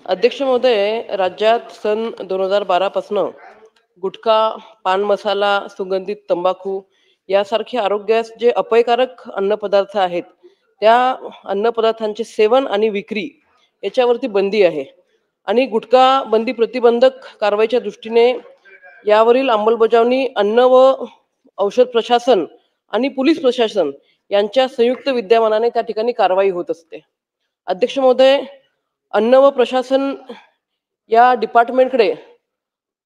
अध्यक्ष महोदय, राज्यात सन 2012 पासून गुटखा, पान मसाला, सुगंधित तंबाखू यासारखे आरोग्यास जे अपायकारक अन्नपदार्थ आहेत, त्या अन्नपदार्थांचे सेवन आणि विक्री याच्यावरती बंदी आहे. आणि गुटखा बंदी प्रतिबंधक कारवाईच्या दृष्टीने यावरील अंमलबजावणी अन्न व औषध प्रशासन आणि पोलीस प्रशासन यांच्या संयुक्त विद्यमानाने त्या ठिकाणी कारवाई होत असते. अध्यक्ष महोदय, अन्न व प्रशासन या डिपार्टमेंटकडे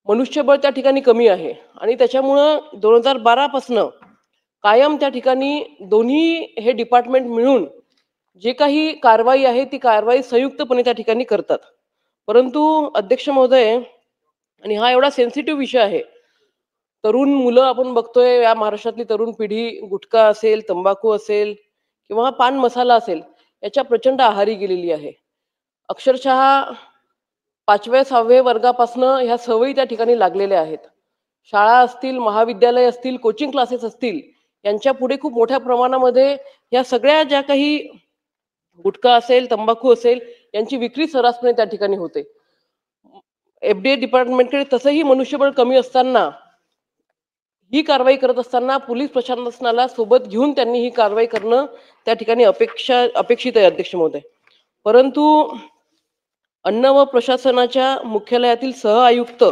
मनुष्यबळ त्या ठिकाणी कमी आहे आणि त्याच्यामुळं 2012 पासनं कायम त्या ठिकाणी दोन्ही हे डिपार्टमेंट मिळून जे काही कारवाई आहे ती कारवाई संयुक्तपणे त्या ठिकाणी करतात. परंतु अध्यक्ष महोदय, आणि हा एवढा सेन्सिटिव्ह विषय आहे, तरुण मुलं आपण बघतोय या महाराष्ट्रातली तरुण पिढी गुटखा असेल, तंबाखू असेल किंवा हा पान मसाला असेल, याच्या प्रचंड आहारी गेलेली आहे. अक्षरशः 5व्या-6व्या वर्गापासनं ह्या सवयी त्या ठिकाणी लागलेल्या आहेत. शाळा असतील, महाविद्यालय असतील, कोचिंग क्लासेस असतील, यांच्या पुढे खूप मोठ्या प्रमाणामध्ये या सगळ्या ज्या काही गुटखा असेल, तंबाखू असेल, यांची विक्री सर्रासपणे त्या ठिकाणी होते. एफडीए डिपार्टमेंटकडे तसंही मनुष्यबळ कमी असताना, ही कारवाई करत असताना पोलीस प्रशासनाला सोबत घेऊन त्यांनी ही कारवाई करणं त्या ठिकाणी अपेक्षित आहे अध्यक्ष महोदय. परंतु अन्न व प्रशासनाच्या मुख्यालयातील सहआयुक्त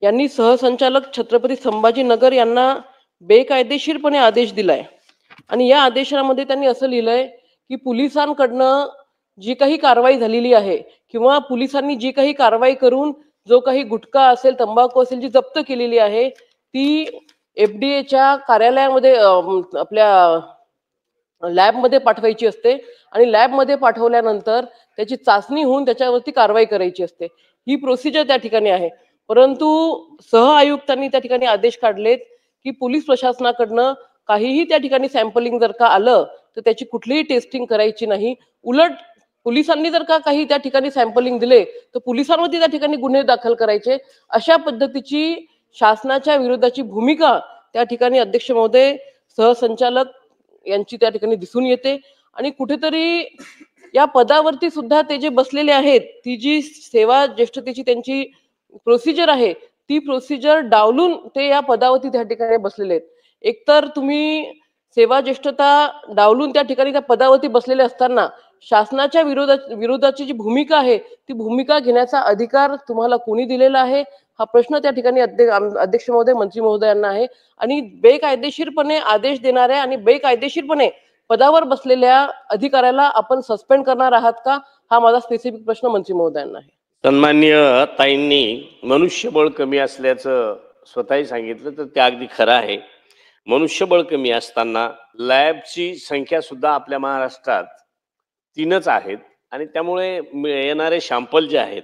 यांनी सहसंचालक छत्रपती संभाजीनगर यांना बेकायदेशीरपणे आदेश दिलाय आणि या आदेशामध्ये त्यांनी असं लिहिलंय की पोलिसांकडनं जी काही कारवाई झालेली आहे किंवा पोलिसांनी जी काही कारवाई करून जो काही गुटखा असेल, तंबाखू असेल, जी जप्त केलेली आहे ती एफडीएच्या कार्यालयामध्ये आपल्या लॅबमध्ये पाठवायची असते आणि लॅबमध्ये पाठवल्यानंतर त्याची चाचणी होऊन त्याच्यावरती कारवाई करायची असते. ही प्रोसिजर त्या ठिकाणी आहे. परंतु सहआयुक्तांनी त्या ठिकाणी आदेश काढलेत की पोलीस प्रशासनाकडनं काहीही त्या ठिकाणी सॅम्पलिंग जर का आलं तर त्याची कुठलीही टेस्टिंग करायची नाही. उलट पोलिसांनी जर का काही त्या ठिकाणी सॅम्पलिंग दिले तर पोलिसांवरती त्या ठिकाणी गुन्हे दाखल करायचे. अशा पद्धतीची शासनाच्या विरोधाची भूमिका त्या ठिकाणी अध्यक्ष महोदय सहसंचालक यांची त्या ठिकाणी दिसून येते. आणि कुठेतरी या पदावरती सुद्धा ते जे बसलेले आहेत, ती जी सेवा ज्येष्ठतेची त्यांची प्रोसिजर आहे, ती प्रोसिजर डावलून ते या पदावरती त्या ठिकाणी बसलेले आहेत. एकतर तुम्ही सेवा ज्येष्ठता डावलून त्या ठिकाणी त्या पदावरती बसलेले असताना शासनाच्या विरोधाची जी भूमिका आहे ती भूमिका घेण्याचा अधिकार तुम्हाला कोणी दिलेला आहे, हा प्रश्न त्या ठिकाणी अध्यक्ष महोदय, मंत्री महोदयांना आहे. आणि बेकायदेशीरपणे आदेश देणाऱ्या आणि बेकायदेशीरपणे पदावर बसलेल्या अधिकाऱ्याला आपण सस्पेंड करणार आहात का, हा माझा स्पेसिफिक प्रश्न मंत्री महोदयांना आहे. सन्माननीय ताईंनी मनुष्यबळ कमी असल्याचं स्वतःही सांगितलं, तर ते अगदी खरं आहे. मनुष्यबळ कमी असताना लॅबची संख्या सुद्धा आपल्या महाराष्ट्रात 3च आहेत आणि त्यामुळे येणारे शॅम्पल जे आहेत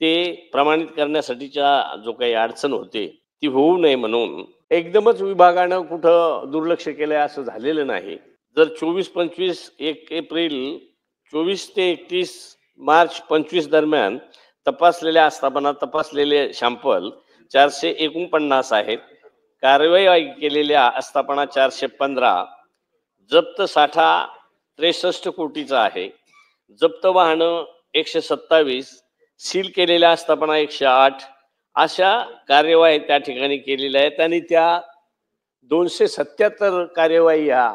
ते प्रमाणित करण्यासाठीच्या जो काही अडचण होते ती होऊ नये म्हणून एकदमच विभागानं कुठं दुर्लक्ष केलंय असं झालेलं नाही. जर 24-25 1 एप्रिल 24 ते 31 मार्च 25 दरम्यान तपासलेले शॅम्पल 449 आहेत. कारवाई केलेल्या आस्थापना 415, जप्त साठा 63 कोटीचा आहे, जप्त वाहनं 127, सील केलेल्या आस्थापना 108, अशा कार्यवाही त्या ठिकाणी केलेल्या आहेत. आणि त्या 277 कार्यवाही ह्या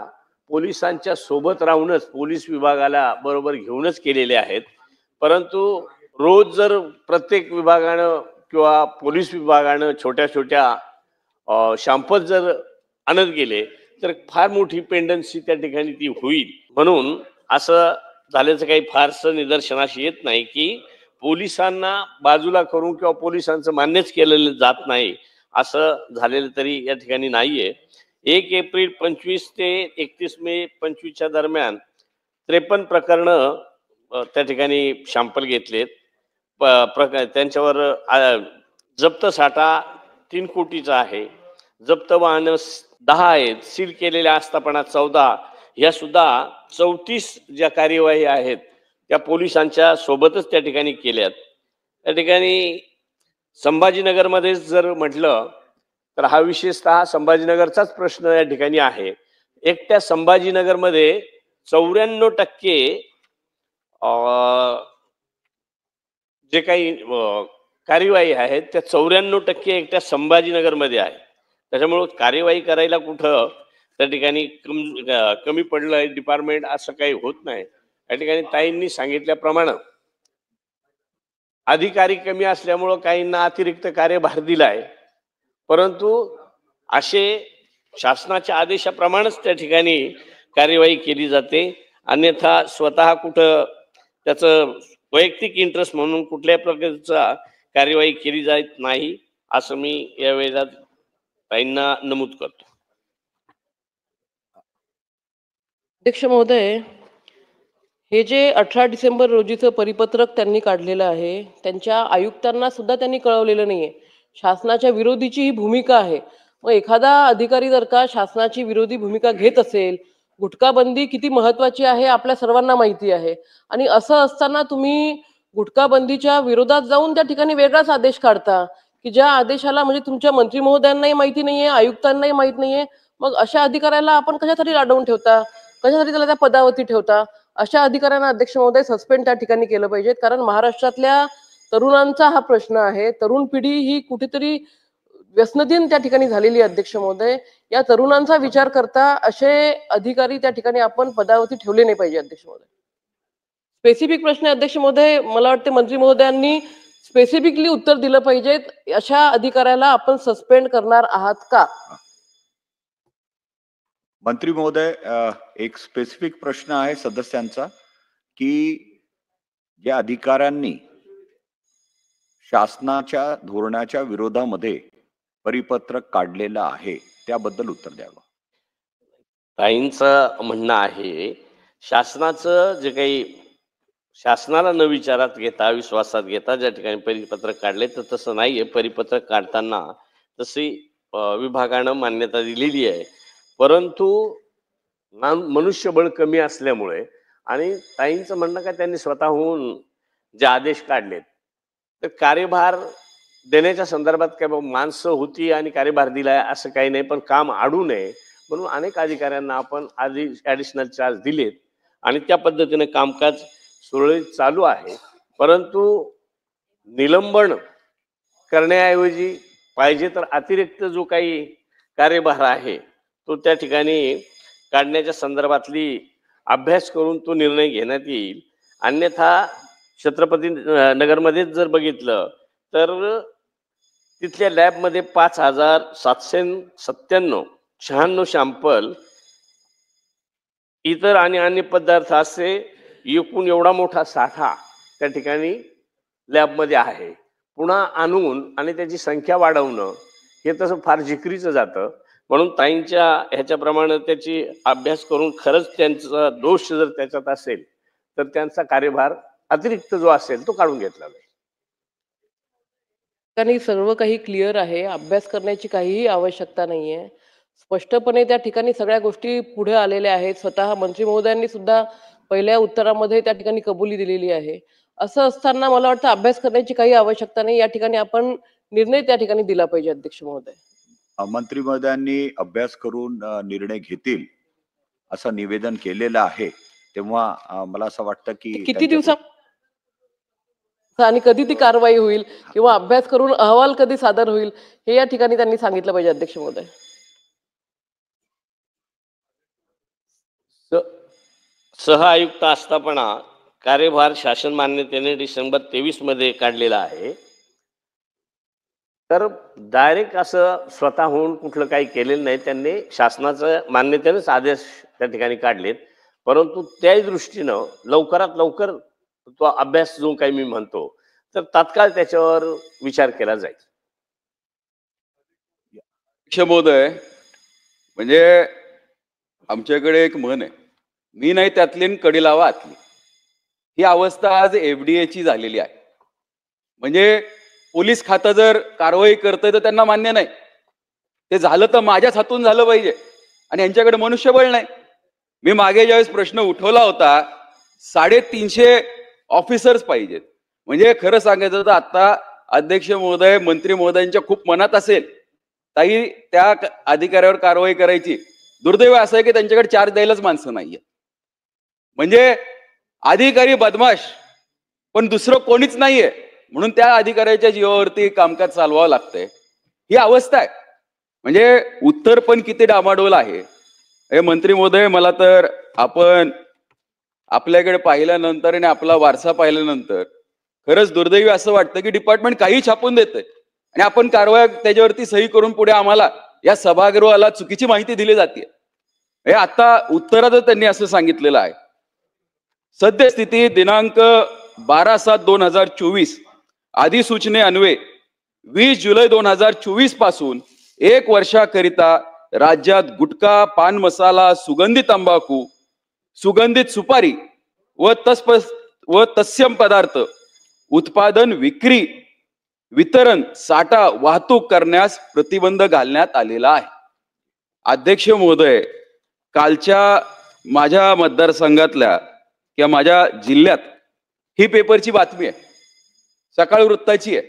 पोलिसांच्या सोबत राहूनच, पोलीस विभागाला बरोबर घेऊनच केलेल्या आहेत. परंतु रोज जर प्रत्येक विभागानं किंवा पोलीस विभागानं छोट्या छोट्या शॅम्पल जर आणत गेले तर फार मोठी पेंडन्सी त्या ठिकाणी ती होईल. म्हणून असं झाल्याचं काही फारसं निदर्शनास येत नाही की पोलिसांना बाजूला करून किंवा पोलिसांचं मान्यच केलेलं जात नाही असं झालेलं तरी या ठिकाणी नाहीये. 1 एप्रिल 25 ते 31 मे 25च्या दरम्यान 53 प्रकरणं त्या ठिकाणी शॅम्पल घेतलेत. त्यांच्यावर जप्त साठा 3 कोटीचा आहे, जप्त वाहनं 10 आहेत, सील केलेल्या आस्थापना 14, ह्या सुद्धा 34 ज्या कार्यवाही आहेत त्या पोलिसांच्या सोबतच त्या ठिकाणी केल्यात. त्या ठिकाणी संभाजीनगरमध्ये जर म्हटलं तर हा विशेषतः संभाजीनगरचाच प्रश्न या ठिकाणी आहे. एकट्या संभाजीनगरमध्ये 94% जे काही कार्यवाही आहेत त्या 94% एकट्या संभाजीनगरमध्ये आहे. त्याच्यामुळं कार्यवाही करायला कुठं त्या ठिकाणी कमी पडलंय डिपार्टमेंट असं काही होत नाही. या ठिकाणी ताईंनी सांगितल्याप्रमाणे अधिकारी कमी असल्यामुळं काहींना अतिरिक्त कार्यभार दिलाय, परंतु असे शासनाच्या आदेशाप्रमाणेच त्या ठिकाणी कार्यवाही केली जाते. अन्यथा स्वतः कुठं त्याचं वैयक्तिक इंटरेस्ट म्हणून कुठल्याही प्रकारचा कार्यवाही केली जात नाही, असं मी यावेळेला ताईंना नमूद करतो. अध्यक्ष महोदय, हे जे 18 डिसेंबर रोजीचं परिपत्रक त्यांनी काढलेलं आहे, त्यांच्या आयुक्तांना सुद्धा त्यांनी कळवलेलं नाहीये. शासनाच्या विरोधीची ही भूमिका आहे. मग एखादा अधिकारी जर का शासनाची विरोधी भूमिका घेत असेल, गुटखा बंदी किती महत्वाची आहे आपल्या सर्वांना माहिती आहे. आणि असं असताना तुम्ही गुटखा बंदीच्या विरोधात जाऊन त्या ठिकाणी वेगळाच आदेश काढता, की ज्या आदेशाला म्हणजे तुमच्या मंत्री महोदयांनाही माहिती नाहीये, आयुक्तांनाही माहित नाहीये. मग अशा अधिकाऱ्याला आपण कशासाठी लाडवून ठेवता? कशासाठी त्याला त्या पदावरती ठेवता? अशा अधिकाऱ्यांना अध्यक्ष महोदय सस्पेंड त्या ठिकाणी केलं पाहिजे. कारण महाराष्ट्रातल्या तरुणांचा हा प्रश्न आहे. तरुण पिढी ही कुठेतरी व्यसनाधीन त्या ठिकाणी झालेली आहे अध्यक्ष महोदय. या तरुणांचा विचार करता असे अधिकारी त्या ठिकाणी आपण पदावरती ठेवले नाही पाहिजे अध्यक्ष महोदय. स्पेसिफिक प्रश्न आहे अध्यक्ष महोदय. मला वाटते मंत्री महोदयांनी स्पेसिफिकली उत्तर दिलं पाहिजे. अशा अधिकाऱ्याला आपण सस्पेंड करणार आहात का? मंत्री महोदय, एक स्पेसिफिक प्रश्न आहे सदस्यांचा की ज्या अधिकाऱ्यांनी शासनाच्या धोरणाच्या विरोधामध्ये परिपत्रक काढलेलं आहे त्याबद्दल उत्तर द्यावं. ताईंचं म्हणणं आहे, शासनाचं जे काही शासनाला न विचारात घेता विश्वासात घेता ज्या ठिकाणी परिपत्रक काढले तर तसं नाहीये. परिपत्रक काढताना तशी विभागानं मान्यता दिलेली आहे, परंतु मनुष्यबळ कमी असल्यामुळे आणि ताईंचं म्हणणं का त्यांनी स्वतःहून जे आदेश काढलेत तर कार्यभार देण्याच्या संदर्भात काय माणसं होती आणि कार्यभार दिलाय असं काही नाही, पण काम अडू नये म्हणून अनेक अधिकाऱ्यांना आपण आधी ॲडिशनल चार्ज दिलेत आणि त्या पद्धतीने कामकाज सुरळीत चालू आहे. परंतु निलंबन करण्याऐवजी पाहिजे तर अतिरिक्त जो काही कार्यभार आहे तो त्या ठिकाणी काढण्याच्या संदर्भातली अभ्यास करून तो निर्णय घेण्यात येईल. अन्यथा छत्रपती नगरमध्येच जर बघितलं तर तिथल्या लॅबमध्ये 5797 सॅम्पल इतर आणि अन्य पदार्थ असे एकूण एवढा मोठा साठा त्या ठिकाणी लॅबमध्ये आहे. पुन्हा आणून आणि त्याची संख्या वाढवणं हे तसं फार जिकरीचं जातं. म्हणून ताईंच्या ह्याच्याप्रमाणे त्याची अभ्यास करून खरंच त्यांचा दोष जर त्याच्यात असेल तर त्यांचा कार्यभार अतिरिक्त जो असेल तो काढून घेतला जाईल. ठिकाणी सर्व काही क्लिअर आहे. अभ्यास करण्याची काहीही आवश्यकता नाहीये. स्पष्टपणे त्या ठिकाणी सगळ्या गोष्टी पुढे आलेल्या आहेत. स्वतः मंत्री महोदयांनी सुद्धा पहिल्या उत्तरामध्ये त्या ठिकाणी कबुली दिलेली आहे. असं असताना मला वाटतं अभ्यास करण्याची काही आवश्यकता नाही. या ठिकाणी आपण निर्णय त्या ठिकाणी दिला पाहिजे अध्यक्ष महोदय. मंत्री महोदयांनी अभ्यास करून निर्णय घेतील असं निवेदन केलेलं आहे. तेव्हा मला असं वाटतं की किती दिवसात आणि कधी ती कारवाई होईल किंवा अभ्यास करून अहवाल कधी सादर होईल हे या ठिकाणी त्यांनी सांगितलं पाहिजे अध्यक्ष महोदय. सह आयुक्त आस्थापना कार्यभार शासन मान्यतेने डिसेंबर 23 मध्ये काढलेला आहे. तर डायरेक्ट असं स्वतःहून कुठलं काही केलेलं नाही. त्यांनी शासनाचं मान्यतेनेच आदेश त्या ठिकाणी काढलेत. परंतु त्याही दृष्टीनं लवकरात लवकर तो अभ्यास जो काही मी म्हणतो तर तात्काळ त्याच्यावर विचार केला जाईल. महोदय, म्हणजे आमच्याकडे एक म्हण आहे, मी नाही त्यातली कडी लावा आतली. ही अवस्था आज FDA ची झालेली आहे. म्हणजे पोलीस खातं जर कारवाई करतंय तर त्यांना मान्य नाही. ते झालं तर माझ्याच हातून झालं पाहिजे आणि यांच्याकडे मनुष्यबळ नाही. मी मागे ज्यावेळेस प्रश्न उठवला होता 350 ऑफिसर्स पाहिजेत. म्हणजे खरं सांगायचं तर आता अध्यक्ष महोदय मंत्री महोदयांच्या खूप मनात असेल ताई त्या अधिकाऱ्यावर कारवाई करायची. दुर्दैव असं आहे की त्यांच्याकडे चार्ज द्यायलाच माणसं नाहीये. म्हणजे अधिकारी बदमाश पण दुसरं कोणीच नाहीये. म्हणून त्या अधिकाऱ्याच्या जीवावरती कामकाज चालवावं लागतंय, ही अवस्था आहे. म्हणजे उत्तर पण किती डामाडोल आहे. हे मंत्री महोदय, मला तर आपण आपल्याकडे पाहिल्यानंतर आणि आपला वारसा पाहिल्यानंतर खरंच दुर्दैवी असं वाटतं की डिपार्टमेंट काही छापून देतंय आणि आपण कारवाई त्याच्यावरती सही करून पुढे आम्हाला या सभागृहाला चुकीची माहिती दिली जाते. हे आता उत्तरातच त्यांनी असं सांगितलेलं आहे. सद्यस्थिती दिनांक 12/7/2024 अधिसूचने अन्वये 20 जुलै 2024 पासून 1 वर्षाकरिता राज्यात गुटखा, पान मसाला, सुगंधी तंबाखू, सुगंधित सुपारी व तत्सम पदार्थ उत्पादन, विक्री, वितरण, साठा, वाहतूक करण्यास प्रतिबंध घालण्यात आलेला आहे. अध्यक्ष महोदय, कालच्या माझ्या मतदारसंघातल्या किंवा माझ्या जिल्ह्यात ही पेपरची बातमी आहे, सकाळ वृत्ताची आहे.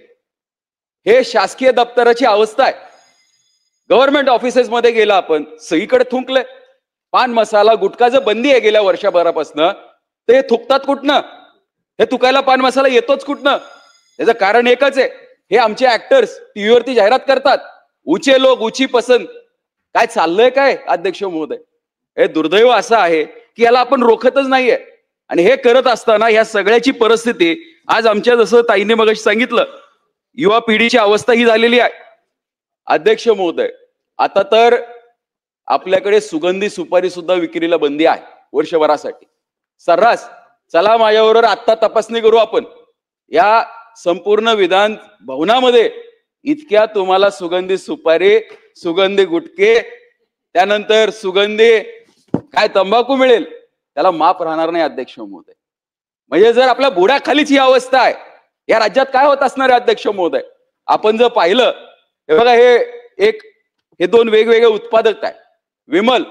हे शासकीय दप्तराची अवस्था आहे. गव्हर्नमेंट ऑफिसेस मध्ये गेला आपण, सगळीकडे थुंकले. पान मसाला, गुटखाचं बंदी आहे गेल्या वर्षभरापासून, ते थुकतात कुठनं? हे थुकायला पान मसाला येतोच कुठनं? त्याचं कारण एकच आहे, हे आमचे ऍक्टर्स टीव्हीवरती जाहिरात करतात, ऊंचे लोक ऊंची पसंत. काय चाललंय काय अध्यक्ष महोदय? हे दुर्दैव असं आहे की याला आपण रोखतच नाहीये. आणि हे करत असताना या सगळ्याची परिस्थिती आज आमच्या, जसं ताईने मगाशी सांगितलं, युवा पिढीची अवस्था ही झालेली आहे. अध्यक्ष महोदय, आता तर आपल्याकडे सुगंधी सुपारी सुद्धा विक्रीला बंदी आहे वर्षभरासाठी. सर्रास चला माझ्याबरोबर आत्ता तपासणी करू आपण. या संपूर्ण विधान भवनामध्ये इतक्या तुम्हाला सुगंधी सुपारी, सुगंधी गुटखे, त्यानंतर सुगंधी काय तंबाखू मिळेल, त्याला माफ राहणार नाही अध्यक्ष महोदय. म्हणजे जर आपल्या बुडाखालीच ही अवस्था आहे, या राज्यात काय होत असणार आहे अध्यक्ष महोदय? आपण जर पाहिलं, हे बघा, हे दोन वेगवेगळे उत्पादक आहे. विमल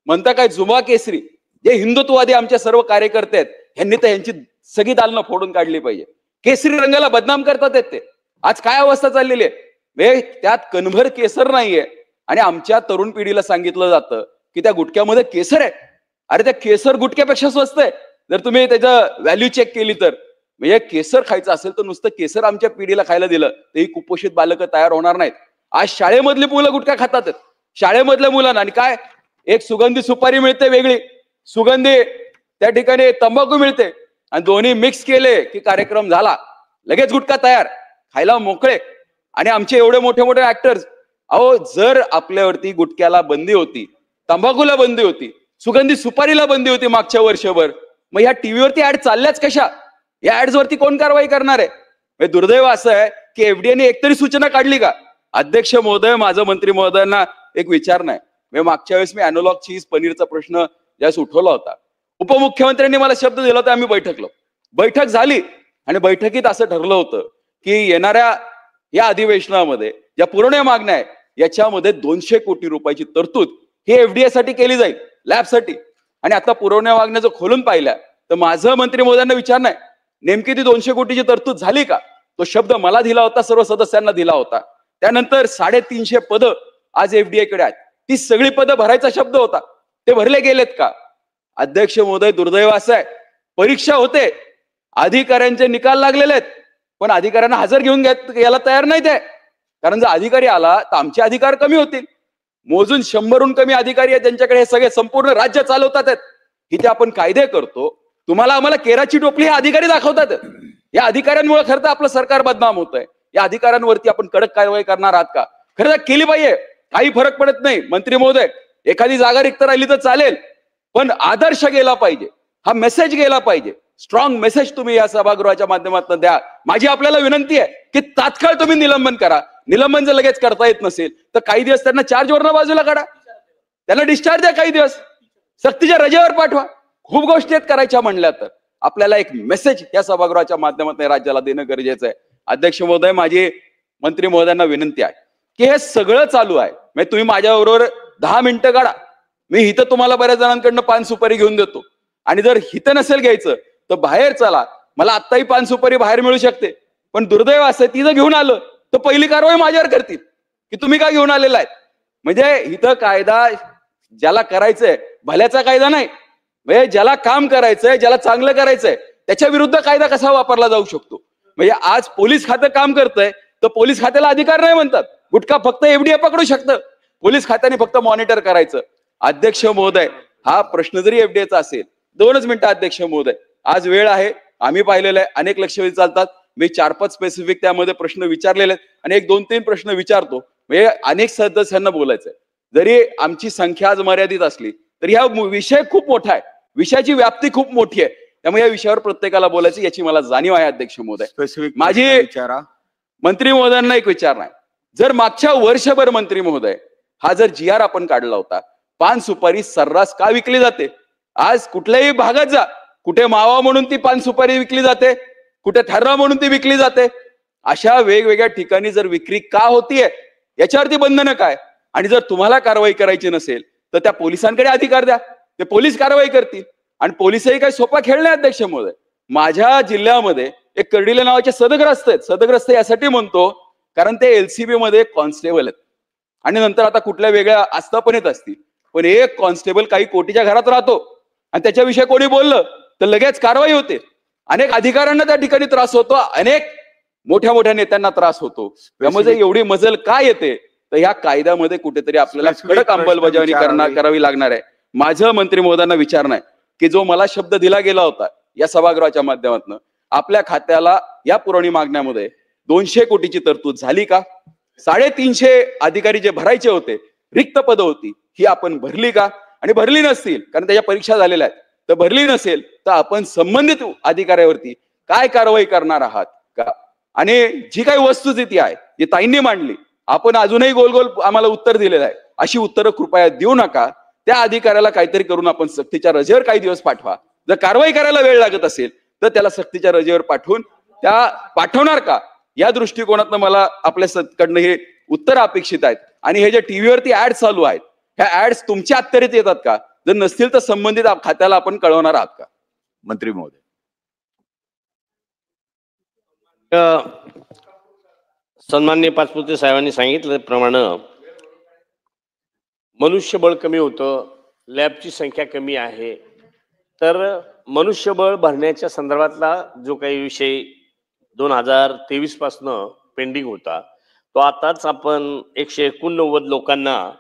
म्हणता काय जुमा केसरी, जे हिंदुत्ववादी आमच्या सर्व कार्यकर्ते आहेत, यांनी तर यांची सगळी दालनं फोडून काढली पाहिजे. केसरी रंगाला बदनाम करतात ते. आज काय अवस्था चाललेली आहे? त्यात कणभर केसर नाहीये आणि आमच्या तरुण पिढीला सांगितलं जातं की त्या गुटख्यामध्ये केसर आहे. अरे त्या केसर गुटख्यापेक्षा स्वस्त आहे जर तुम्ही त्याचं व्हॅल्यू चेक केली तर. म्हणजे केसर खायचं असेल तर नुसतं केसर आमच्या पिढीला खायला दिलं तेही कुपोषित बालकं तयार होणार नाहीत. आज शाळेमधली मुलं गुटखा खातात, शाळेमधल्या मुलांना. आणि काय, एक सुगंधी सुपारी मिळते वेगळी, सुगंधी त्या ठिकाणी तंबाखू मिळते, आणि दोन्ही मिक्स केले की कार्यक्रम झाला, लगेच गुटखा तयार, खायला मोकळे. आणि आमचे एवढे मोठे मोठे ऍक्टर्स, अहो जर आपल्यावरती गुटख्याला बंदी होती, तंबाखूला बंदी होती, सुगंधी सुपारीला बंदी होती मागच्या वर्षभर, मग ह्या टीव्हीवरती ऍड चालल्याच कशा? या ऍड्स वरती कोण कारवाई करणार आहे? दुर्दैव असं आहे की एफडीएने एकतरी सूचना काढली का? अध्यक्ष महोदय, माझं मंत्री महोदयांना एक विचार नाही. मागच्या वेळेस मी अॅनोलॉग चीज पनीरचा प्रश्न ज्यावेळेस उठवला होता, उपमुख्यमंत्र्यांनी मला शब्द दिला होता, आम्ही बैठक झाली आणि बैठकीत असं ठरलं होतं की येणाऱ्या या अधिवेशनामध्ये ज्या पुरवण्या मागण्या आहे याच्यामध्ये 200 कोटी रुपयाची तरतूद ही एफडीए साठी केली जाईल, लॅबसाठी. आणि आता पुरवण्या मागण्या जर खोलून पाहिल्या तर माझं मंत्री महोदयांना विचार नाही, नेमकी ती 200 कोटीची तरतूद झाली का? तो शब्द मला दिला होता, सर्व सदस्यांना दिला होता. त्यानंतर 350 पदं आज एफडीए कडे आहेत, ती सगळी पदं भरायचा शब्द होता, ते भरले गेलेत का? अध्यक्ष महोदय, दुर्दैव असं आहे, परीक्षा होते, अधिकाऱ्यांचे निकाल लागलेले आहेत, पण अधिकाऱ्यांना हजर घेऊन यायला तयार नाही ते. कारण जर अधिकारी आला तर आमचे अधिकार कमी होतील. मोजून 100हून कमी अधिकारी आहेत ज्यांच्याकडे हे सगळे संपूर्ण राज्य चालवतात आहेत. इथे आपण कायदे करतो, तुम्हाला आम्हाला केराची टोपली हे अधिकारी दाखवतात. या अधिकाऱ्यांमुळे खरं तर आपलं सरकार बदनाम होत आहे. या अधिकाऱ्यांवरती आपण कडक कारवाई करणार आहात का? खरं तर केली पाहिजे, काही फरक पडत नाही मंत्री महोदय. एखादी जागा रिक्त राहिली तर चालेल, पण आदर्श गेला पाहिजे, हा मेसेज गेला पाहिजे. स्ट्रॉंग मेसेज तुम्ही या सभागृहाच्या माध्यमातून द्या. माझी आपल्याला विनंती आहे की तात्काळ तुम्ही निलंबन करा. निलंबन जर लगेच करता येत नसेल तर काही दिवस त्यांना चार्जवरनं बाजूला काढा, त्यांना डिस्चार्ज द्या, काही दिवस सक्तीच्या रजेवर पाठवा. खूप गोष्टी आहेत करायच्या म्हणल्या तर. आपल्याला एक मेसेज या सभागृहाच्या माध्यमातून राज्याला देणं गरजेचं आहे. अध्यक्ष महोदय, माझी मंत्री महोदयांना विनंती आहे की हे सगळं चालू आहे, म्हणजे तुम्ही माझ्याबरोबर 10 मिनिटं काढा, मी इथं तुम्हाला बऱ्याच जणांकडनं पान सुपारी घेऊन देतो. आणि जर हिथं नसेल घ्यायचं तर बाहेर चला, मला आत्ताही पान सुपारी बाहेर मिळू शकते. पण दुर्दैव असं, ती जर घेऊन आलं तर पहिली कारवाई माझ्यावर करतील की तुम्ही का घेऊन आलेला आहे. म्हणजे इथं कायदा ज्याला करायचंय, भल्याचा कायदा नाही, म्हणजे ज्याला काम करायचंय, ज्याला चांगलं करायचंय त्याच्या विरुद्ध कायदा कसा वापरला जाऊ शकतो. म्हणजे आज पोलीस खातं काम करतंय तर पोलीस खात्याला अधिकार नाही म्हणतात. गुटखा फक्त एफडीए पकडू शकतं, पोलीस खात्याने फक्त मॉनिटर करायचं. अध्यक्ष महोदय, हा प्रश्न जरी एफडीएचा असेल, 2च मिनिटं अध्यक्ष महोदय, आज वेळ आहे, आम्ही पाहिलेलं आहे, अनेक लक्षवेधी चालतात. मी 4-5 स्पेसिफिक त्यामध्ये प्रश्न विचारलेले आहेत आणि 1-2-3 प्रश्न विचारतो. म्हणजे अनेक सदस्यांना बोलायचंय. जरी आमची संख्या आज मर्यादित असली तरी हा विषय खूप मोठा आहे, विषयाची व्याप्ती खूप मोठी आहे. त्यामुळे या विषयावर प्रत्येकाला बोलायचं याची मला जाणीव आहे अध्यक्ष महोदय. स्पेसिफिक माझी विचारा. मंत्री महोदयांना एक विचार नाही, जर मागच्या वर्षभर मंत्री महोदय हा जर जी आर आपण काढला होता, पान सुपारी सर्रास का विकली जाते? आज कुठल्याही भागात जा, कुठे मावा म्हणून ती पान सुपारी विकली जाते, कुठे थर्रा म्हणून ती विकली जाते. अशा वेगवेगळ्या ठिकाणी जर विक्री का होतीये याच्यावरती बंधनं काय? आणि जर तुम्हाला कारवाई करायची नसेल तर त्या पोलिसांकडे अधिकार द्या, ते पोलीस कारवाई करतील. आणि पोलिसही काही सोपा खेळ नाही अध्यक्ष महोदय. माझ्या जिल्ह्यामध्ये एक कर्डिले नावाचे सदग्रस्त आहेत. सदग्रस्त यासाठी म्हणतो कारण ते एलसीबी मध्ये कॉन्स्टेबल आहेत आणि नंतर आता कुठल्या वेगळ्या आस्थापनेत असतील, पण एक कॉन्स्टेबल काही कोटीच्या घरात राहतो आणि त्याच्याविषयी कोणी बोललं तर लगेच कारवाई होते. अनेक अधिकाऱ्यांना त्या ठिकाणी त्रास होतो, अनेक मोठ्या मोठ्या नेत्यांना त्रास होतो. त्यामध्ये एवढी मजल काय येते तर ह्या कायद्यामध्ये कुठेतरी आपल्याला कडक अंमलबजावणी करावी लागणार आहे. माझं मंत्री महोदयांना विचार नाही की जो मला शब्द दिला गेला होता या सभागृहाच्या माध्यमातून, आपल्या खात्याला या पुरवणी मागण्यामध्ये 200 कोटीची तरतूद झाली का? 350 अधिकारी जे भरायचे होते, रिक्त पद होती, ही आपण भरली का? आणि भरली नसतील कारण त्याच्या परीक्षा झालेल्या आहेत, तर भरली नसेल तर आपण संबंधित अधिकाऱ्यावरती काय कारवाई करणार आहात का? आणि जी काही वस्तुस्थिती आहे जी ताईंनी मांडली, आपण अजूनही गोल गोल आम्हाला उत्तर दिलेलं आहे, अशी उत्तरं कृपया देऊ नका. त्या अधिकाऱ्याला काहीतरी करून आपण सक्तीच्या रजेवर काही दिवस पाठवा. जर कारवाई करायला वेळ लागत असेल तर त्याला सक्तीच्या रजेवर पाठवून त्या पाठवणार का, या दृष्टिकोनातनं मला आपल्याकडनं हे उत्तर अपेक्षित आहेत. आणि हे जे टीव्हीवरती ऍड चालू आहेत, ह्या ऍड्स तुमच्या अखत्यारीत येतात का? जर नसतील तर संबंधित खात्याला आपण कळवणार आहात का? मंत्री महोदय. सन्माननीय पाचपुते साहेबांनी सांगितल्याप्रमाणे मनुष्यबळ कमी होतं, लॅबची संख्या कमी आहे, तर मनुष्यबळ भरण्याच्या संदर्भातला जो काही विषय 2023 पासनं पेंडिंग होता, तो आताच आपण 189 लोकांना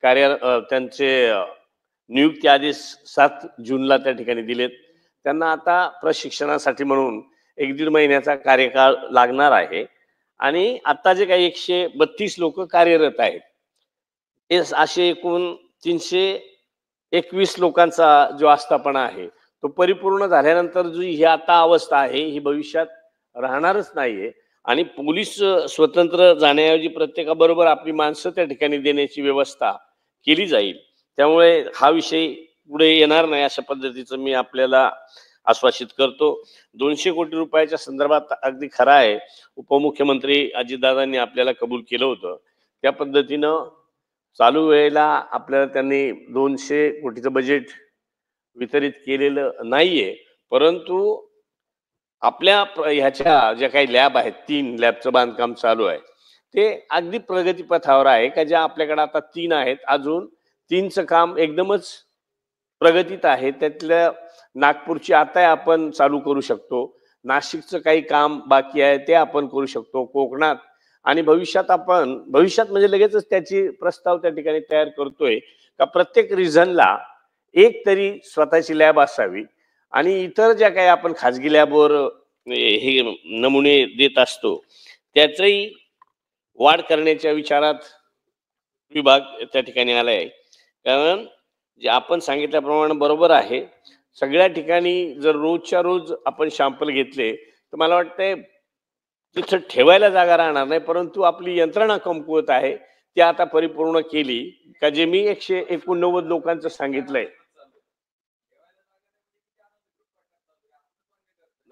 त्यांचे नियुक्ती आदेश 7 जूनला त्या ठिकाणी दिलेत. त्यांना आता प्रशिक्षणासाठी म्हणून 1-1.5 महिन्याचा कार्यकाळ लागणार आहे. आणि आता जे काही 132 लोक कार्यरत आहेत, हे असे एकूण 321 लोकांचा जो आस्थापना आहे तो परिपूर्ण झाल्यानंतर जी ही आता अवस्था आहे ही भविष्यात राहणारच नाहीये. आणि पोलीस स्वतंत्र जाण्याऐवजी प्रत्येकाबरोबर आपली माणसं त्या ठिकाणी देण्याची व्यवस्था केली जाईल. त्यामुळे हा विषय पुढे येणार नाही अशा पद्धतीचं मी आपल्याला आश्वासित करतो. 200 कोटी रुपयाच्या संदर्भात अगदी खरं आहे, उपमुख्यमंत्री अजितदादांनी आपल्याला कबूल केलं होतं. त्या पद्धतीनं चालू वेळेला आपल्याला त्यांनी 200 कोटीचं बजेट वितरित केलेलं नाहीये. परंतु आपल्या ह्याच्या ज्या काही लॅब आहेत, 3 लॅबचं बांधकाम चालू आहे, ते अगदी प्रगतीपथावर आहे. का ज्या आपल्याकडे आता 3 आहेत, अजून 3चं काम एकदमच प्रगतीत आहे. त्यातल्या नागपूरची आता आपण चालू करू शकतो, नाशिकचं काही काम बाकी आहे ते आपण करू शकतो, कोकणात. आणि भविष्यात म्हणजे लगेचच त्याची प्रस्ताव त्या ठिकाणी तयार करतोय का प्रत्येक रिजनला एक तरी स्वतःची लॅब असावी. आणि इतर ज्या काही आपण खाजगी लॅबवर हे नमुने देत असतो त्याचंही वाढ करण्याच्या विचारात विभाग त्या ठिकाणी आलाय. कारण जे आपण सांगितल्याप्रमाणे बरोबर आहे, सगळ्या ठिकाणी जर रोजच्या रोज आपण सॅम्पल घेतले तर मला वाटतंय तिथं ठेवायला जागा राहणार नाही. परंतु आपली यंत्रणा कमकुवत आहे, ती आता परिपूर्ण केली का जे मी 189 लोकांचं सांगितलंय.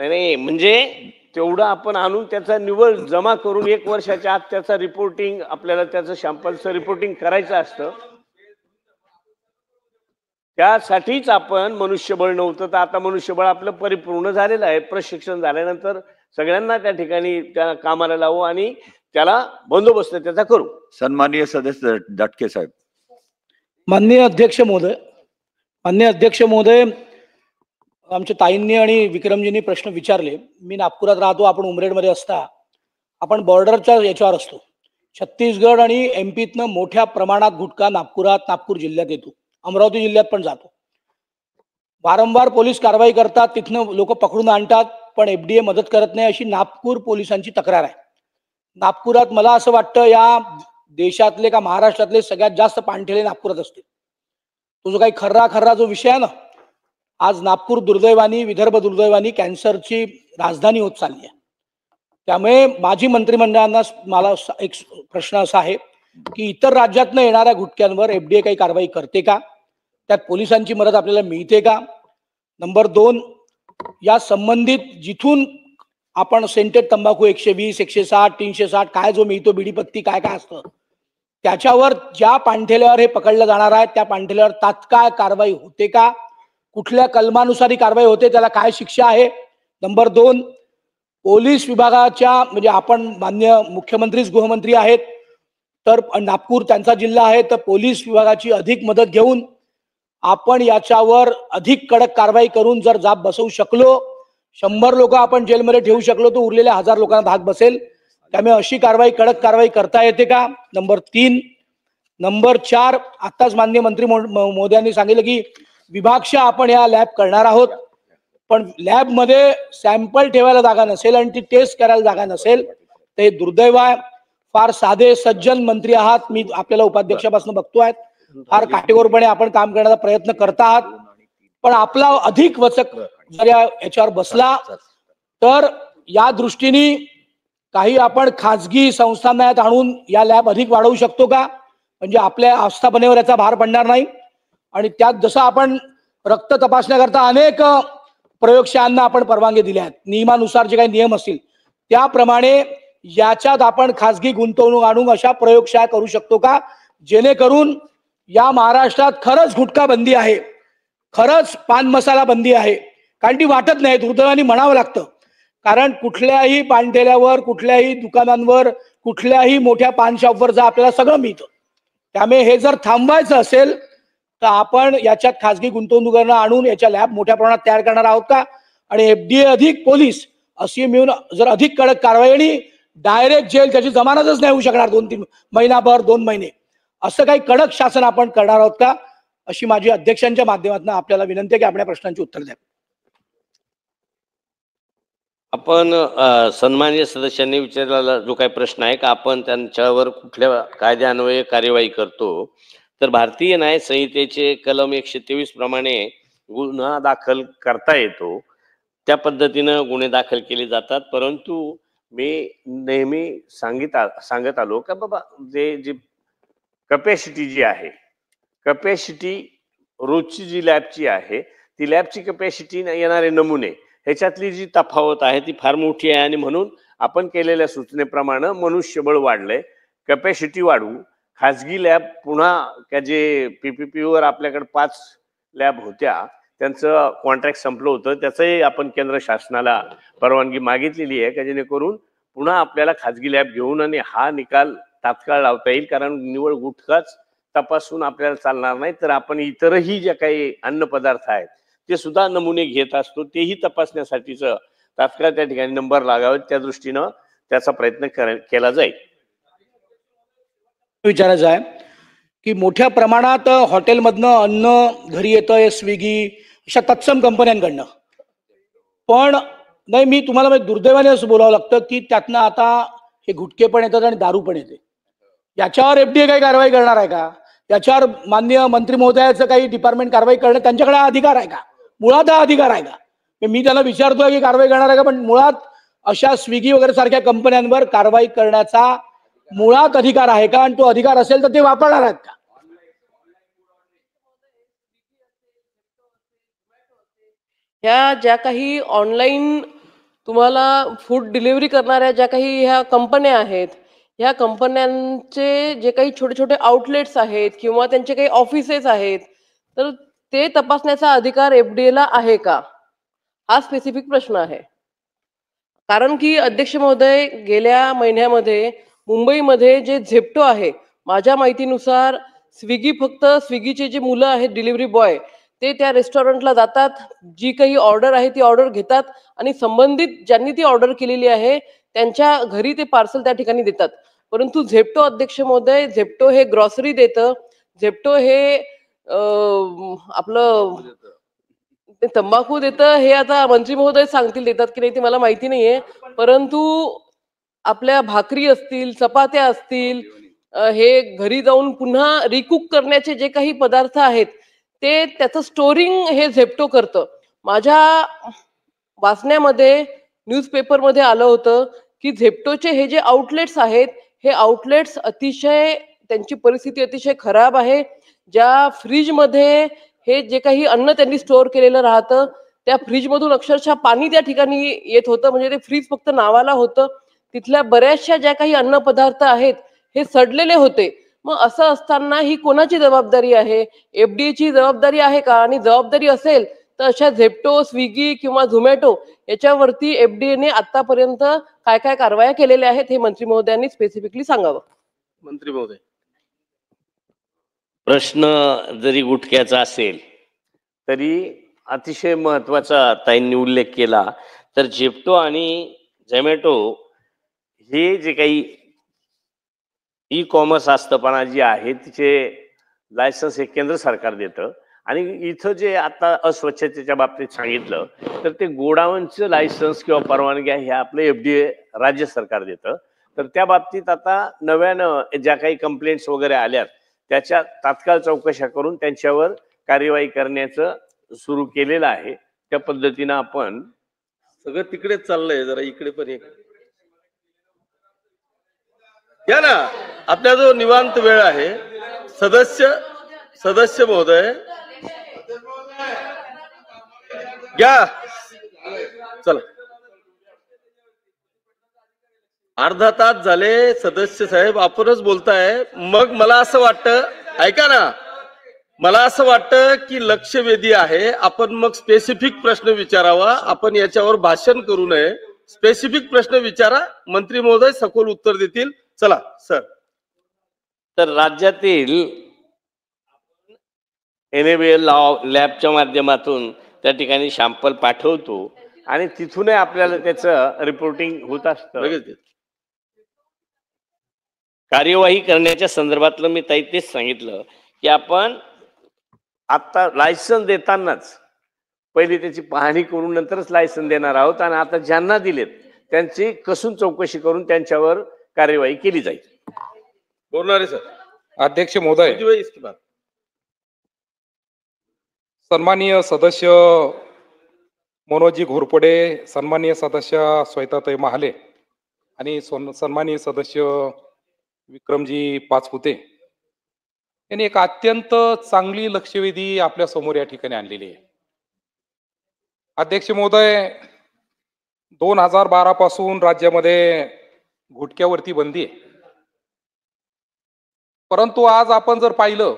नाही म्हणजे तेवढं आपण आणून त्याचा निवड जमा करून 1 वर्षाच्या आत त्याचा रिपोर्टिंग, आपल्याला त्याचं सॅम्पलचं रिपोर्टिंग करायचं असतं. त्यासाठीच आपण मनुष्यबळ नव्हतं, तर आता मनुष्यबळ आपलं परिपूर्ण झालेलं आहे. प्रशिक्षण झाल्यानंतर सगळ्यांना त्या ठिकाणी त्या कामाला लावू आणि त्याला बंदोबस्त त्याचा करू. सन्माननीय सदस्य दटके साहेब. माननीय अध्यक्ष महोदय, आमच्या ताईंनी आणि विक्रमजींनी प्रश्न विचारले. मी नागपुरात राहतो, आपण उमरेडमध्ये असता, आपण बॉर्डरच्या याच्यावर असतो. छत्तीसगड आणि एमपीतनं मोठ्या प्रमाणात गुटखा नागपूर जिल्ह्यात येतो, अमरावती जिल्ह्यात पण जातो. वारंवार पोलीस कारवाई करतात, तिथनं लोक पकडून आणतात, पण एफडीए मदत करत नाही, अशी नागपूर पोलिसांची तक्रार आहे. नागपुरात मला असं वाटतं या देशातले का महाराष्ट्रातले सगळ्यात जास्त पाणठेले नागपुरात असतील. तो जो काही खर्रा जो विषय आहे ना, आज नागपूर दुर्दैवानी, विदर्भ दुर्दैवानी कॅन्सरची राजधानी होत चालली आहे. त्यामुळे माझी मंत्रिमंडळांना मला एक प्रश्न असा आहे की इतर राज्यातनं येणाऱ्या गुटख्यांवर एफडीए काही कारवाई करते का, त्यात पोलिसांची मदत आपल्याला मिळते का. नंबर 2, या संबंधित जिथून आपण सेंटेड तंबाखू 120, 160, 360 काय जो मिळतो, बिडीपत्ती काय काय असतं, त्याच्यावर ज्या पाणठेल्यावर हे पकडलं जाणार आहे त्या पाणठेल्यावर तात्काळ कारवाई होते का, कुठल्या कलमानुसारी कारवाई होते, त्याला काय शिक्षा आहे. नंबर 2, पोलीस विभागाच्या, म्हणजे आपण मान्य मुख्यमंत्रीच गृहमंत्री आहेत, तर नागपूर त्यांचा जिल्हा आहे, तर पोलीस विभागाची अधिक मदत घेऊन आपण याच्यावर अधिक कडक कारवाई करून जर जाब बसवू शकलो, 100 लोक आपण जेलमध्ये ठेवू शकलो, तर उरलेल्या 1000 लोकांना धाक बसेल. त्यामुळे अशी कडक कारवाई करता येते का. नंबर 3. नंबर 4, आताच माननीय मंत्री महोदयांनी सांगितलं की विभागशः आपण या लॅब करणार आहोत, पण लॅबमध्ये सॅम्पल ठेवायला जागा नसेल आणि ती टेस्ट करायला जागा नसेल, तर हे दुर्दैव आहे. फार साधे सज्जन मंत्री आहात, मी आपल्याला उपाध्यक्षापासून बघतोय, फार काटेकोरपणे आपण काम करण्याचा प्रयत्न करत आहात, पण आपला अधिक वचक जर याच्यावर बसला तर या दृष्टीने काही आपण खाजगी संस्थांना आणून या लॅब अधिक वाढवू शकतो का, म्हणजे आपल्या आस्थापनेवर याचा भार पडणार नाही. आणि त्यात जसं आपण रक्त तपासण्याकरता अनेक प्रयोगशाळांना आपण परवानगी दिल्या आहेत, नियमानुसार जे काही नियम असतील त्याप्रमाणे याच्यात आपण खाजगी गुंतवणूक आणून अशा प्रयोगशाळा करू शकतो का, जेणेकरून या महाराष्ट्रात खरंच गुटखा बंदी आहे, खरंच पान मसाला बंदी आहे. कारण ती वाटत नाही, दुर्दैवाने म्हणावं लागतं. कारण कुठल्याही पानठेल्यावर, कुठल्याही दुकानांवर, कुठल्याही मोठ्या पान शॉपवर जा, आपल्याला सगळं मिळतं. त्यामुळे हे जर थांबवायचं असेल तर आपण याच्यात खाजगी गुंतवणूकांना आणून याच्या लॅब मोठ्या प्रमाणात तयार करणार आहोत का, आणि एफडीए अधिक पोलीस अशी मिळून जर अधिक कडक कारवाई आणि डायरेक्ट जेल, त्याची जमानतच नाही होऊ शकणार 2-3 महिनाभर, 2 महिने, असं काही कडक शासन आपण करणार आहोत का, अशी माझी अध्यक्षांच्या माध्यमातून आपल्याला विनंती आहे की आपण या प्रश्नांची उत्तर द्या. आपण सन्माननीय सदस्यांनी विचारलेला जो काही प्रश्न आहे का आपण त्यांच्यावर कुठल्या कायद्यान्वये कार्यवाही करतो, तर भारतीय न्याय संहितेचे कलम 123 प्रमाणे गुन्हा दाखल करता येतो, त्या पद्धतीनं गुन्हे दाखल केले जातात. परंतु मी नेहमी सांगत आलो का बाबा जी कपॅसिटी जी आहे, कपॅसिटी रोजची जी लॅबची आहे, ती लॅबची कपॅसिटी येणारे नमुने ह्याच्यातली जी तफावत आहे ती फार मोठी आहे, आणि म्हणून आपण केलेल्या सूचनेप्रमाणे मनुष्यबळ वाढलंय, कपॅसिटी वाढवू. खाजगी लॅब पुन्हा जे पीपीपीवर आपल्याकडे 5 लॅब होत्या, त्यांचं कॉन्ट्रॅक्ट संपलं होतं, त्याचंही आपण केंद्र शासनाला परवानगी मागितलेली आहे का जेणेकरून पुन्हा आपल्याला खाजगी लॅब घेऊन आणि हा निकाल तात्काळ लावता येईल. कारण निवळ गुटखाच तपासून आपल्याला चालणार नाही, तर आपण इतरही ज्या काही अन्नपदार्थ आहेत ते सुद्धा नमुने घेत असतो, तेही तपासण्यासाठीच तात्काळ त्या ठिकाणी नंबर लागावेत, त्या दृष्टीनं त्याचा प्रयत्न केला जाईल. विचारायचं आहे की मोठ्या प्रमाणात हॉटेलमधनं अन्न घरी येतं, स्विगी अशा तत्सम कंपन्यांकडनं, पण नाही, मी तुम्हाला दुर्दैवाने असं बोलावं लागतं की त्यातनं आता हे गुटखे पण येतात आणि दारू पण येते. याच्यावर एफडीए काही कारवाई करणार आहे का, याच्यावर माननीय मंत्री महोदयाचं काही डिपार्टमेंट कारवाई करणं त्यांच्याकडे अधिकार आहे का, मुळात हा अधिकार आहे का. मी त्यांना विचारतोय की कारवाई करणार आहे का, पण मुळात अशा स्विगी वगैरे सारख्या कंपन्यांवर कारवाई करण्याचा मुळात अधिकार आहे का, आणि तो अधिकार असेल तर ते वापरणार आहेत का. ह्या ज्या काही ऑनलाईन तुम्हाला फूड डिलिव्हरी करणाऱ्या ज्या काही ह्या कंपन्या आहेत, ह्या कंपन्यांचे जे काही छोटे छोटे आउटलेट्स आहेत किंवा त्यांचे काही ऑफिसेस आहेत, तर ते तपासण्याचा अधिकार एफडीएला आहे का, हा स्पेसिफिक प्रश्न आहे. कारण की अध्यक्ष महोदय, गेल्या महिन्यामध्ये मुंबईमध्ये जे झेप्टो आहे, माझ्या माहितीनुसार फक्त स्विगीचे जे मुलं आहेत डिलिव्हरी बॉय, ते त्या रेस्टॉरंटला जातात, जी काही ऑर्डर आहे ती ऑर्डर घेतात आणि संबंधित ज्यांनी ती ऑर्डर केलेली आहे त्यांच्या घरी ते पार्सल त्या ठिकाणी देतात. परंतु झेप्टो अध्यक्ष महोदय, झेप्टो हे ग्रॉसरी देतं, झेप्टो हे आपलं ते तंबाखू देतं, हे आता मंत्री महोदय सांगतील देतात की नाही ते मला माहिती नाहीये. परंतु आपल्या भाकरी असतील, चपात्या असतील, हे घरी जाऊन पुन्हा रिकुक करण्याचे जे काही पदार्थ आहेत ते त्याचं स्टोरिंग हे झेप्टो करतं. माझ्या वाचण्यामध्ये न्यूजपेपरमध्ये आलं होतं की झेप्टोचे हे जे आउटलेट्स आहेत हे आउटलेट्स अतिशय त्यांची परिस्थिती अतिशय खराब आहे. ज्या फ्रीजमध्ये हे जे काही अन्न त्यांनी स्टोअर केलेलं राहतं त्या फ्रीजमधून अक्षरशः पाणी त्या ठिकाणी येत होतं. म्हणजे ते फ्रीज फक्त नावाला होतं. तिथल्या बऱ्याचशा ज्या काही अन्नपदार्थ आहेत हे सडलेले होते. मग असं असताना ही कोणाची जबाबदारी आहे? एफडीएची जबाबदारी आहे का? आणि जबाबदारी असेल तर अशा झेप्टो, स्विगी किंवा झोमॅटो याच्यावरती एफडीएने आतापर्यंत काय काय कारवाया केलेल्या आहेत हे मंत्री महोदयांनी स्पेसिफिकली सांगावं. मंत्री महोदय. प्रश्न जरी गुटख्याचा असेल तरी अतिशय महत्वाचा ताईंनी उल्लेख केला. तर झेप्टो आणि झोमॅटो हे जे काही ई कॉमर्स आस्थापना जी आहे तिचे लायसन्स हे केंद्र सरकार देतं. आणि इथं जे आता अस्वच्छतेच्या बाबतीत सांगितलं तर ते गोडाऊनचं लायसन्स किंवा परवानग्या हे आपलं एफडीए राज्य सरकार देतं. तर त्या बाबतीत आता नव्यानं ज्या काही कंप्लेंट्स वगैरे आल्यात त्याच्या तात्काळ चौकशा करून त्यांच्यावर कार्यवाही करण्याचं सुरू केलेलं आहे. त्या पद्धतीनं आपण सगळं तिकडेच चाललंय, जरा इकडे पण एक घ्या ना. आपला जो निवांत वेळ आहे, सदस्य महोदय घ्या. चला, अर्धा तास झाले सदस्य साहेब आपणच बोलताय. मग मला असं वाटतं, ऐका ना, मला असं वाटतं की लक्षवेधी आहे. आपण मग स्पेसिफिक प्रश्न विचारावा. आपण याच्यावर भाषण करू नये. स्पेसिफिक प्रश्न विचारा, मंत्री महोदय सखोल उत्तर देतील. चला सर. तर राज्यातील एनएबीएल लॅबच्या माध्यमातून त्या ठिकाणी सॅम्पल पाठवतो आणि तिथूनही आपल्याला त्याचं रिपोर्टिंग होत असतं. लगेच दे. कार्यवाही करण्याच्या संदर्भातलं मी ताई तेच सांगितलं की आपण आता लायसन्स देतानाच पहिली त्याची पाहणी करून नंतरच लायसन्स देणार आहोत. आणि आता ज्यांना दिलेत त्यांची कसून चौकशी करून त्यांच्यावर कार्यवाही केली जाईल. बोलणारे सर. अध्यक्ष महोदय, इसके बाद सन्माननीय सदस्य मनोजी घोरपडे, सन्माननीय सदस्य श्वेताताई महाले आणि सन्माननीय सदस्य विक्रमजी पाचपुते यांनी एक अत्यंत चांगली लक्षवेधी आपल्या समोर या ठिकाणी आणलेली आहे. अध्यक्ष महोदय, 2012 पासून राज्यामध्ये गुटख्यावरती बंदी आहे. परंतु आज आपण जर पाहिलं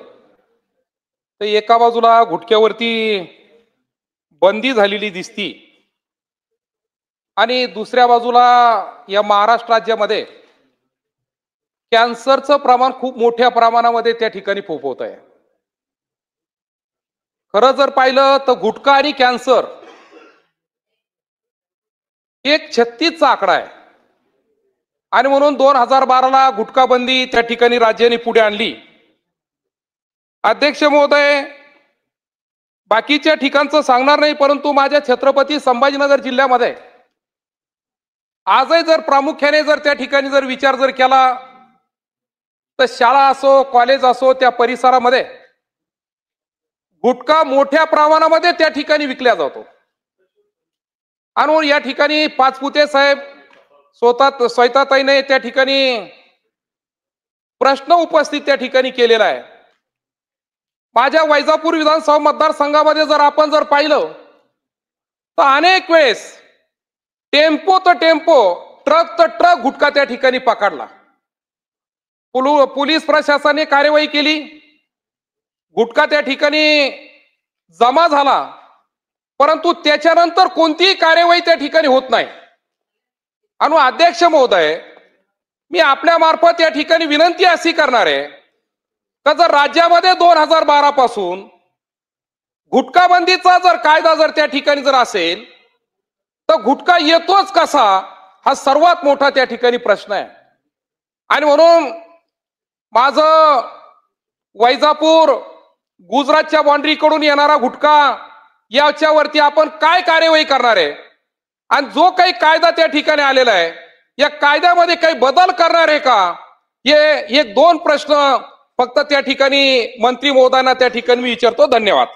तर एका बाजूला गुटख्यावरती बंदी झालेली दिसती आणि दुसऱ्या बाजूला या महाराष्ट्र राज्यामध्ये कॅन्सरचं प्रमाण खूप मोठ्या प्रमाणामध्ये त्या ठिकाणी फोफवत आहे. खरं जर पाहिलं तर गुटखा आणि कॅन्सर एक 36चा आकडा आहे. आणि म्हणून 2012ला गुटखा बंदी त्या ठिकाणी राज्याने पुढे आणली. अध्यक्ष महोदय, बाकीच्या ठिकाणचं सांगणार नाही, परंतु माझ्या छत्रपती संभाजीनगर जिल्ह्यामध्ये आजही जर प्रामुख्याने जर त्या ठिकाणी जर विचार जर केला तर शाळा असो, कॉलेज असो, त्या परिसरामध्ये गुटखा मोठ्या प्रमाणामध्ये त्या ठिकाणी विकला जातो. आणि या ठिकाणी पाचपुते साहेब स्वतः स्वैताताईने त्या ठिकाणी प्रश्न उपस्थित त्या ठिकाणी केलेला आहे. माझ्या वैजापूर विधानसभा मतदारसंघामध्ये जर आपण जर पाहिलं तर अनेक वेळेस टेम्पो तर टेम्पो, ट्रक तर ट्रक गुटखा त्या ठिकाणी पकडला. पोलीस प्रशासनाने कार्यवाही केली, गुटखा त्या ठिकाणी जमा झाला, परंतु त्याच्यानंतर कोणतीही कार्यवाही त्या ठिकाणी होत नाही. आणि अध्यक्ष महोदय, मी आपल्या मार्फत या ठिकाणी विनंती अशी करणार आहे का जर राज्यामध्ये 2012 पासून गुटखाबंदीचा जर कायदा जर त्या ठिकाणी जर असेल तर गुटखा येतोच कसा, हा सर्वात मोठा त्या ठिकाणी प्रश्न आहे. आणि म्हणून माझं वैजापूर गुजरातच्या बाउंड्री कडून येणारा गुटखा याच्यावरती आपण काय कार्यवाही करणार आहे, आणि जो काही कायदा त्या ठिकाणी आलेला आहे या कायद्यामध्ये काही बदल करणार आहे का, हे दोन प्रश्न फक्त त्या ठिकाणी मंत्री महोदयांना त्या ठिकाणी मी विचारतो. धन्यवाद.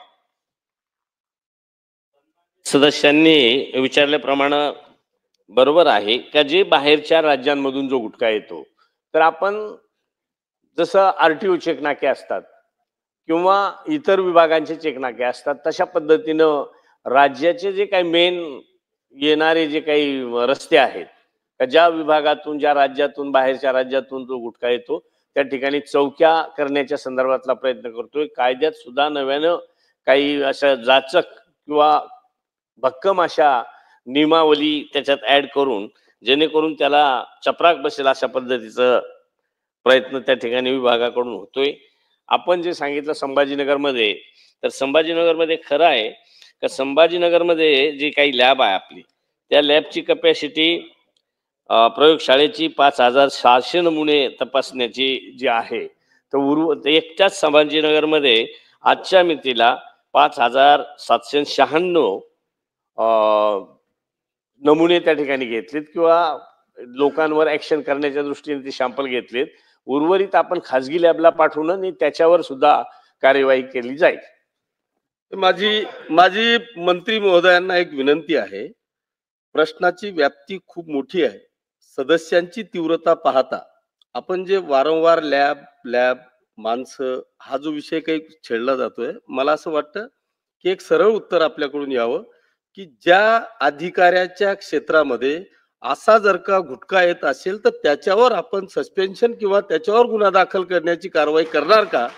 सदस्यांनी विचारल्याप्रमाणे बरोबर आहे का, जे बाहेरच्या राज्यांमधून जो गुटखा येतो तर आपण जसं RTO चेक नाके असतात किंवा इतर विभागांचे चेक नाके असतात तशा पद्धतीनं राज्याचे जे काही मेन येणारे जे काही रस्ते आहेत, ज्या विभागातून ज्या राज्यातून बाहेरच्या राज्यातून जो गुटखा येतो त्या ठिकाणी चौक्या करण्याच्या संदर्भातला प्रयत्न करतोय. कायद्यात सुद्धा नव्यानं काही अशा जाचक किंवा भक्कम अशा नियमावली त्याच्यात ऍड करून जेणेकरून त्याला चपराक बसेल अशा पद्धतीचं प्रयत्न त्या ठिकाणी विभागाकडून होतोय. आपण जे सांगितलं संभाजीनगरमध्ये, तर संभाजीनगरमध्ये खरं आहे का संभाजीनगरमध्ये जी काही लॅब आहे आपली त्या लॅबची कपॅसिटी प्रयोगशाळेची 5,700 नमुने तपासण्याची जी आहे, तर एकट्याच संभाजीनगरमध्ये आजच्या मितीला 5,796 नमुने त्या ठिकाणी घेतलेत किंवा लोकांवर ऍक्शन करण्याच्या दृष्टीने ते सॅम्पल घेतलेत. उर्वरित आपण खाजगी लॅबला पाठवून आणि त्याच्यावर सुद्धा कार्यवाही केली जाईल. माझी मंत्री महोदयांना एक विनंती आहे. प्रश्नाची व्याप्ती खूप मोठी आहे. सदस्यांची तीव्रता पाहता आपण जे वारंवार लॅब माणसं हा जो विषय काही छेडला जातोय, मला असं वाटतं की एक सरळ उत्तर आपल्याकडून यावं की ज्या अधिकाऱ्याच्या क्षेत्रामध्ये असा जर का गुटखा येत असेल तर त्याच्यावर आपण सस्पेन्शन किंवा त्याच्यावर गुन्हा दाखल करण्याची कारवाई करणार का,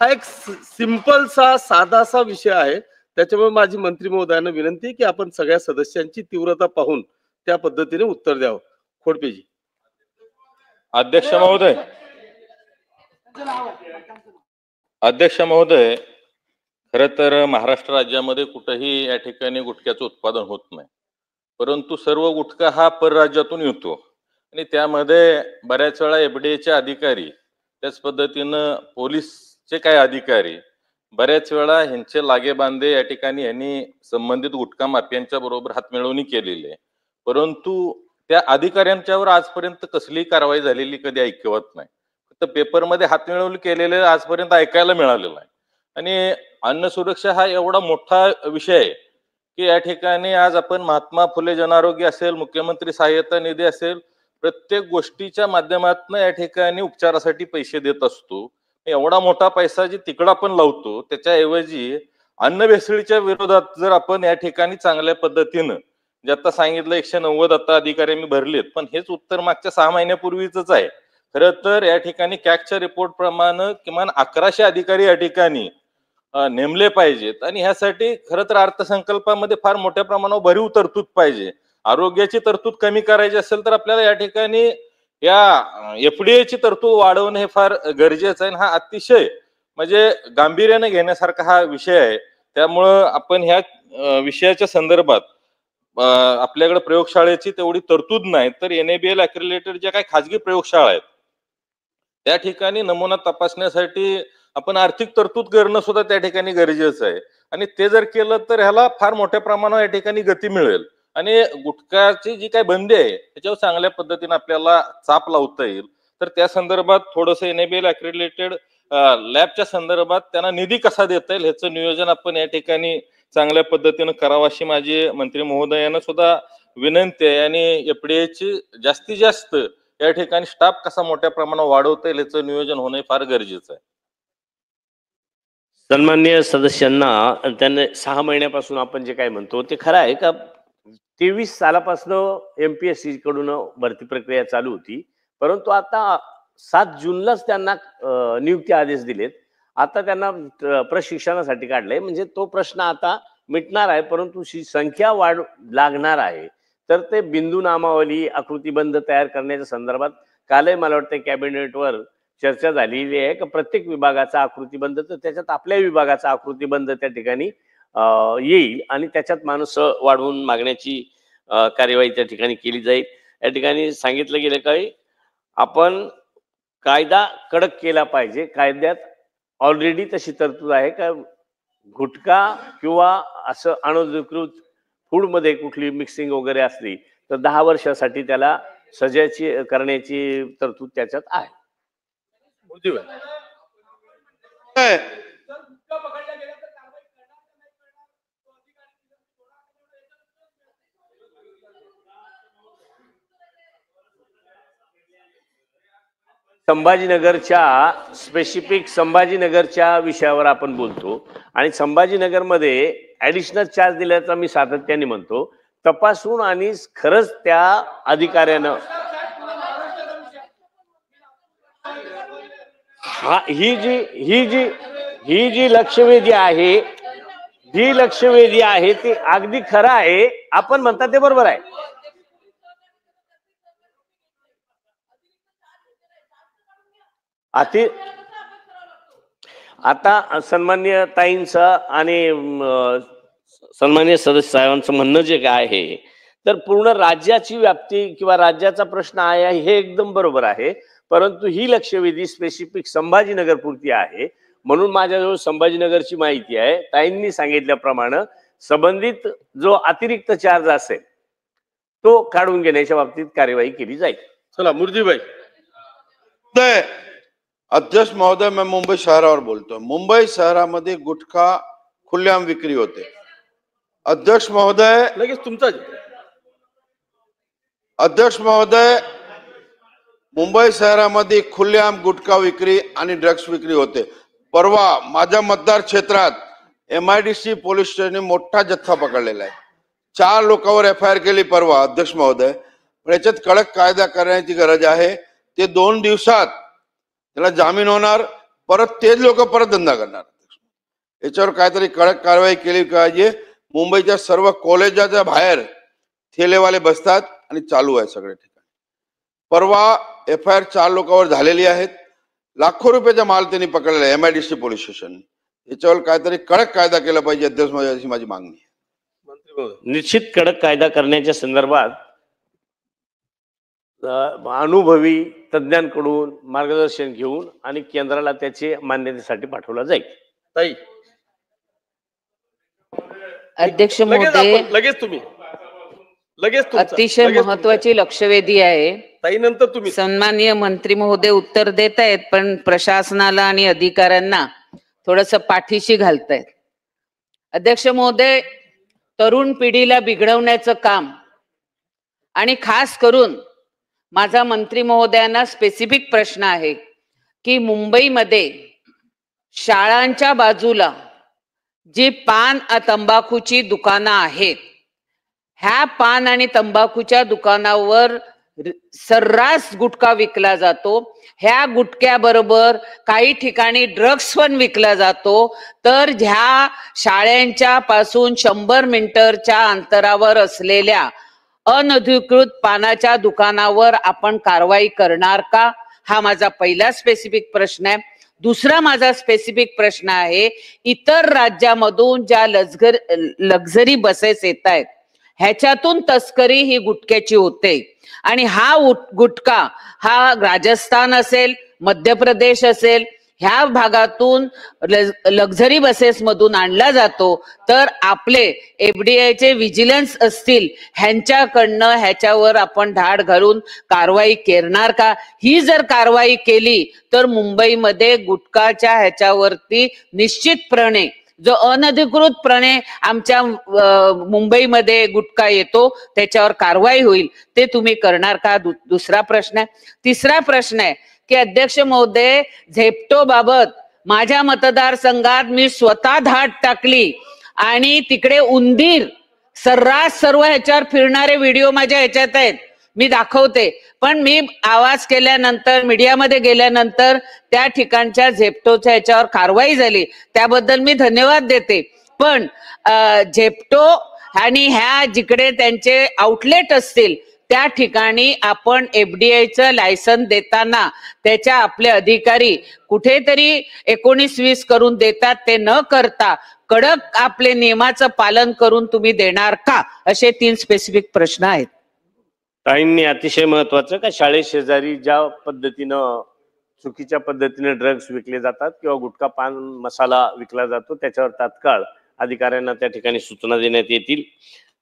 हा एक सिंपलसा साधासा विषय आहे. त्याच्यामुळे माझी मंत्री महोदयांना विनंती आहे की आपण सगळ्या सदस्यांची तीव्रता पाहून त्या पद्धतीने उत्तर द्यावं. खोडपेजी. अध्यक्ष महोदय, खरं तर महाराष्ट्र राज्यामध्ये कुठेही या ठिकाणी गुटख्याचं उत्पादन होत नाही, परंतु सर्व गुटखा हा परराज्यातून येतो आणि त्यामध्ये बऱ्याच वेळा FDAचे अधिकारी, त्याच पद्धतीनं पोलीसचे काही अधिकारी बऱ्याच वेळा ह्यांचे लागेबांधे या ठिकाणी यांनी संबंधित गुटखा माफियांच्या बरोबर हातमिळवणी केलेली आहे, परंतु त्या अधिकाऱ्यांच्यावर आजपर्यंत कसलीही कारवाई झालेली कधी ऐकवत नाही. फक्त पेपरमध्ये हातमिळवणी केलेले आजपर्यंत ऐकायला मिळालेलं आहे. आणि अन्न सुरक्षा हा एवढा मोठा विषय आहे की या ठिकाणी आज आपण महात्मा फुले जनआरोग्य असेल, मुख्यमंत्री सहाय्यता निधी असेल, प्रत्येक गोष्टीच्या माध्यमातून या ठिकाणी उपचारासाठी पैसे देत असतो. एवढा मोठा पैसा जे तिकडं आपण लावतो त्याच्याऐवजी अन्न भेसळीच्या विरोधात जर आपण या ठिकाणी चांगल्या पद्धतीनं जे आता सांगितलं 190 आता अधिकारी मी भरलेत, पण हेच उत्तर मागच्या 6 महिन्यापूर्वीच आहे. खरं तर या ठिकाणी कॅगच्या रिपोर्ट प्रमाणे किमान 1100 अधिकारी या ठिकाणी नेमले पाहिजेत आणि ह्यासाठी खरं तर अर्थसंकल्पामध्ये फार मोठ्या प्रमाणावर भरीव तरतूद पाहिजे. आरोग्याची तरतूद कमी करायची असेल तर आपल्याला या ठिकाणी या FDAची तरतूद वाढवणं हे फार गरजेचं आहे. हा अतिशय म्हणजे गांभीर्याने घेण्यासारखा हा विषय आहे. त्यामुळं आपण ह्या विषयाच्या संदर्भात आपल्याकडे प्रयोगशाळेची तेवढी तरतूद नाही, तर NABL अक्रेडिटेड ज्या काही खाजगी प्रयोगशाळा आहेत त्या ठिकाणी नमुना तपासण्यासाठी आपण आर्थिक तरतूद करणं सुद्धा त्या ठिकाणी गरजेचं आहे. आणि ते जर केलं तर ह्याला फार मोठ्या प्रमाणावर या ठिकाणी गती मिळेल आणि गुटखाची जी काही बंदी आहे त्याच्यावर चांगल्या पद्धतीने आपल्याला चाप लावता येईल. तर त्या संदर्भात थोडंसं NABL अक्रेडिटेड लॅबच्या संदर्भात त्यांना निधी कसा देता येईल ह्याचं नियोजन आपण या ठिकाणी चांगल्या पद्धतीनं करावं अशी माझी मंत्री महोदयांना सुद्धा विनंती आहे. आणि FDAची जास्तीत जास्त या ठिकाणी स्टाफ कसा मोठ्या प्रमाणावर वाढवता येईल याचं नियोजन होणे फार गरजेचं आहे. सन्माननीय सदस्यांना त्यांनी 6 महिन्यापासून आपण जे काय म्हणतो ते खरं आहे का 23 सालापासून MPSC कडून भरती प्रक्रिया चालू होती, परंतु आता 7 जूनलाच त्यांना नियुक्ती आदेश दिलेत. आता त्यांना प्रशिक्षणासाठी काढलंय, म्हणजे तो प्रश्न आता मिटणार आहे, परंतु संख्या वाढ लागणार आहे. तर ते बिंदू नामावली आकृतीबंध तयार करण्याच्या संदर्भात कालही मला वाटतं कॅबिनेटवर चर्चा झालेली आहे की प्रत्येक विभागाचा आकृतीबंध, तर त्याच्यात आपल्या विभागाचा आकृतीबंध त्या ठिकाणी येईल आणि त्याच्यात माणूस वाढवून मागण्याची कार्यवाही त्या ठिकाणी केली जाईल. या ठिकाणी सांगितलं गेलं की आपण कायदा कडक केला पाहिजे. कायद्यात ऑलरेडी तशी तरतूद आहे का गुटखा किंवा असं अनधिकृत फूडमध्ये कुठली मिक्सिंग वगैरे असली तर 10 वर्षासाठी त्याला सजाची करण्याची तरतूद त्याच्यात आहे. संभाजीनगरच्या विषयावर आपण बोलतो आणि संभाजीनगरमध्ये ऍडिशनल चार्ज दिल्याचा मी सातत्याने म्हणतो. तपासून आणि खरंच त्या अधिकाऱ्यानं ही जी लक्षवेधी आहे ती अगदी खरं आहे. आपण म्हणता ते बरोबर आहे. आता सन्मान्य ताईंचं आणि सन्मान्य सदस्य साहेबांचं म्हणणं जे काय आहे तर पूर्ण राज्याची व्याप्ती किंवा राज्याचा प्रश्न आहे हे एकदम बरोबर आहे. परंतु ही लक्षवेधी स्पेसिफिक संभाजीनगर पुरती आहे म्हणून माझ्याजवळ संभाजीनगरची माहिती आहे. ताईंनी सांगितल्याप्रमाणे संबंधित जो अतिरिक्त चार्ज असेल तो काढून घेण्याच्या बाबतीत कार्यवाही केली जाईल. चला मूर्तीभाई. अध्यक्ष महोदय, मैं मुंबई शहरावर बोलतो. मुंबई शहरामध्ये गुटखा खुलेआम विक्री होते. अध्यक्ष महोदय, लगेच तुमचा. अध्यक्ष महोदय, मुंबई शहरामध्ये खुलेआम गुटखा विक्री आणि ड्रग्स विक्री होते. परवा माझ्या मतदार क्षेत्रात MIDC पोलीस स्टेशनने मोठा जथ्था पकडलेला आहे. 4 लोकांवर FIR केली परवा. अध्यक्ष महोदय, पण याच्यात कडक कायदा करण्याची गरज आहे. ते 2 दिवसात त्याला जामीन होणार, परत तेच लोक परत धंदा करणार. याच्यावर काहीतरी कडक कारवाई केली पाहिजे. मुंबईच्या सर्व कॉलेजाच्या बाहेर ठेलेवाले बसतात आणि चालू आहे सगळ्या ठिकाणी. परवा FIR 4 लोकांवर झालेली आहेत. लाखो रुपयाचा माल त्यांनी पकडलेला आहे MIDC पोलीस स्टेशन. याच्यावर काहीतरी कडक कायदा केला पाहिजे अध्यक्ष महोदय, अशी माझी मागणी आहे. मंत्री महोदय, निश्चित कडक कायदा करण्याच्या संदर्भात अनुभवी तज्ञांकडून मार्गदर्शन घेऊन आणि केंद्राला त्याचे मान्यतेसाठी पाठवला जाईल. ताई. अध्यक्ष महोदय, लगेच तुम्ही. अतिशय महत्वाची लक्षवेधी आहे. ताई नंतर तुम्ही. सन्माननीय मंत्री महोदय उत्तर देत आहेत पण प्रशासनाला आणि अधिकाऱ्यांना थोडस पाठीशी घालतायत. अध्यक्ष महोदय, तरुण पिढीला बिघडवण्याचं काम आणि खास करून माझा मंत्री महोदयांना स्पेसिफिक प्रश्न आहे की मुंबईमध्ये शाळांच्या बाजूला जी पान तंबाखूची दुकानं आहेत, ह्या पान आणि तंबाखूच्या दुकानावर सर्रास गुटखा विकला जातो. ह्या गुटख्याबरोबर काही ठिकाणी ड्रग्स पण विकला जातो. तर ह्या शाळांच्या पासून 100 मीटरच्या अंतरावर असलेल्या अनधिकृत पानाच्या दुकानावर आपण कारवाई करणार का? हा माझा पहिला स्पेसिफिक प्रश्न आहे. दुसरा माझा स्पेसिफिक प्रश्न आहे, इतर राज्यामधून ज्या लक्झरी बसेस येत आहेत ह्याच्यातून तस्करी ही गुटख्याची होते आणि हा गुटखा हा राजस्थान असेल, मध्य प्रदेश असेल, ह्या भागातून लक्झरी बसेस मधून आणला जातो. तर आपले FDIचे विजिलन्स असतील ह्यांच्याकडनं ह्याच्यावर आपण धाड घालून कारवाई करणार का? ही जर कारवाई केली तर मुंबईमध्ये गुटखाच्या ह्याच्यावरती निश्चितपणे जो अनधिकृतपणे आमच्या मुंबईमध्ये गुटखा येतो त्याच्यावर कारवाई होईल. ते तुम्ही करणार का? दुसरा प्रश्न आहे. तिसरा प्रश्न आहे की अध्यक्ष महोदय, झेप्टो बाबत माझ्या मतदारसंघात मी स्वतः धाड टाकली आणि तिकडे उंदीर सर्रास सर्व ह्याच्यावर फिरणारे व्हिडिओ माझ्या ह्याच्यात आहेत, मी दाखवते. पण मी आवाज केल्यानंतर मीडियामध्ये गेल्यानंतर त्या ठिकाणच्या झेप्टोच्या ह्याच्यावर कारवाई झाली, त्याबद्दल मी धन्यवाद देते. पण झेप्टो आणि ह्या जिकडे त्यांचे आउटलेट असतील त्या ठिकाणी आपण एफडीआयचं लायसन देताना त्याच्या आपले अधिकारी कुठेतरी 19-20 करून देतात, ते न करता कडक आपले नियमाचं पालन करून तुम्ही देणार का? असे 3 स्पेसिफिक प्रश्न आहेत. ताईंनी अतिशय महत्वाचं का शाळे शेजारी ज्या पद्धतीनं चुकीच्या पद्धतीने ड्रग्ज विकले जातात किंवा गुटखा पान मसाला विकला जातो त्याच्यावर तात्काळ अधिकाऱ्यांना त्या ठिकाणी सूचना देण्यात येतील.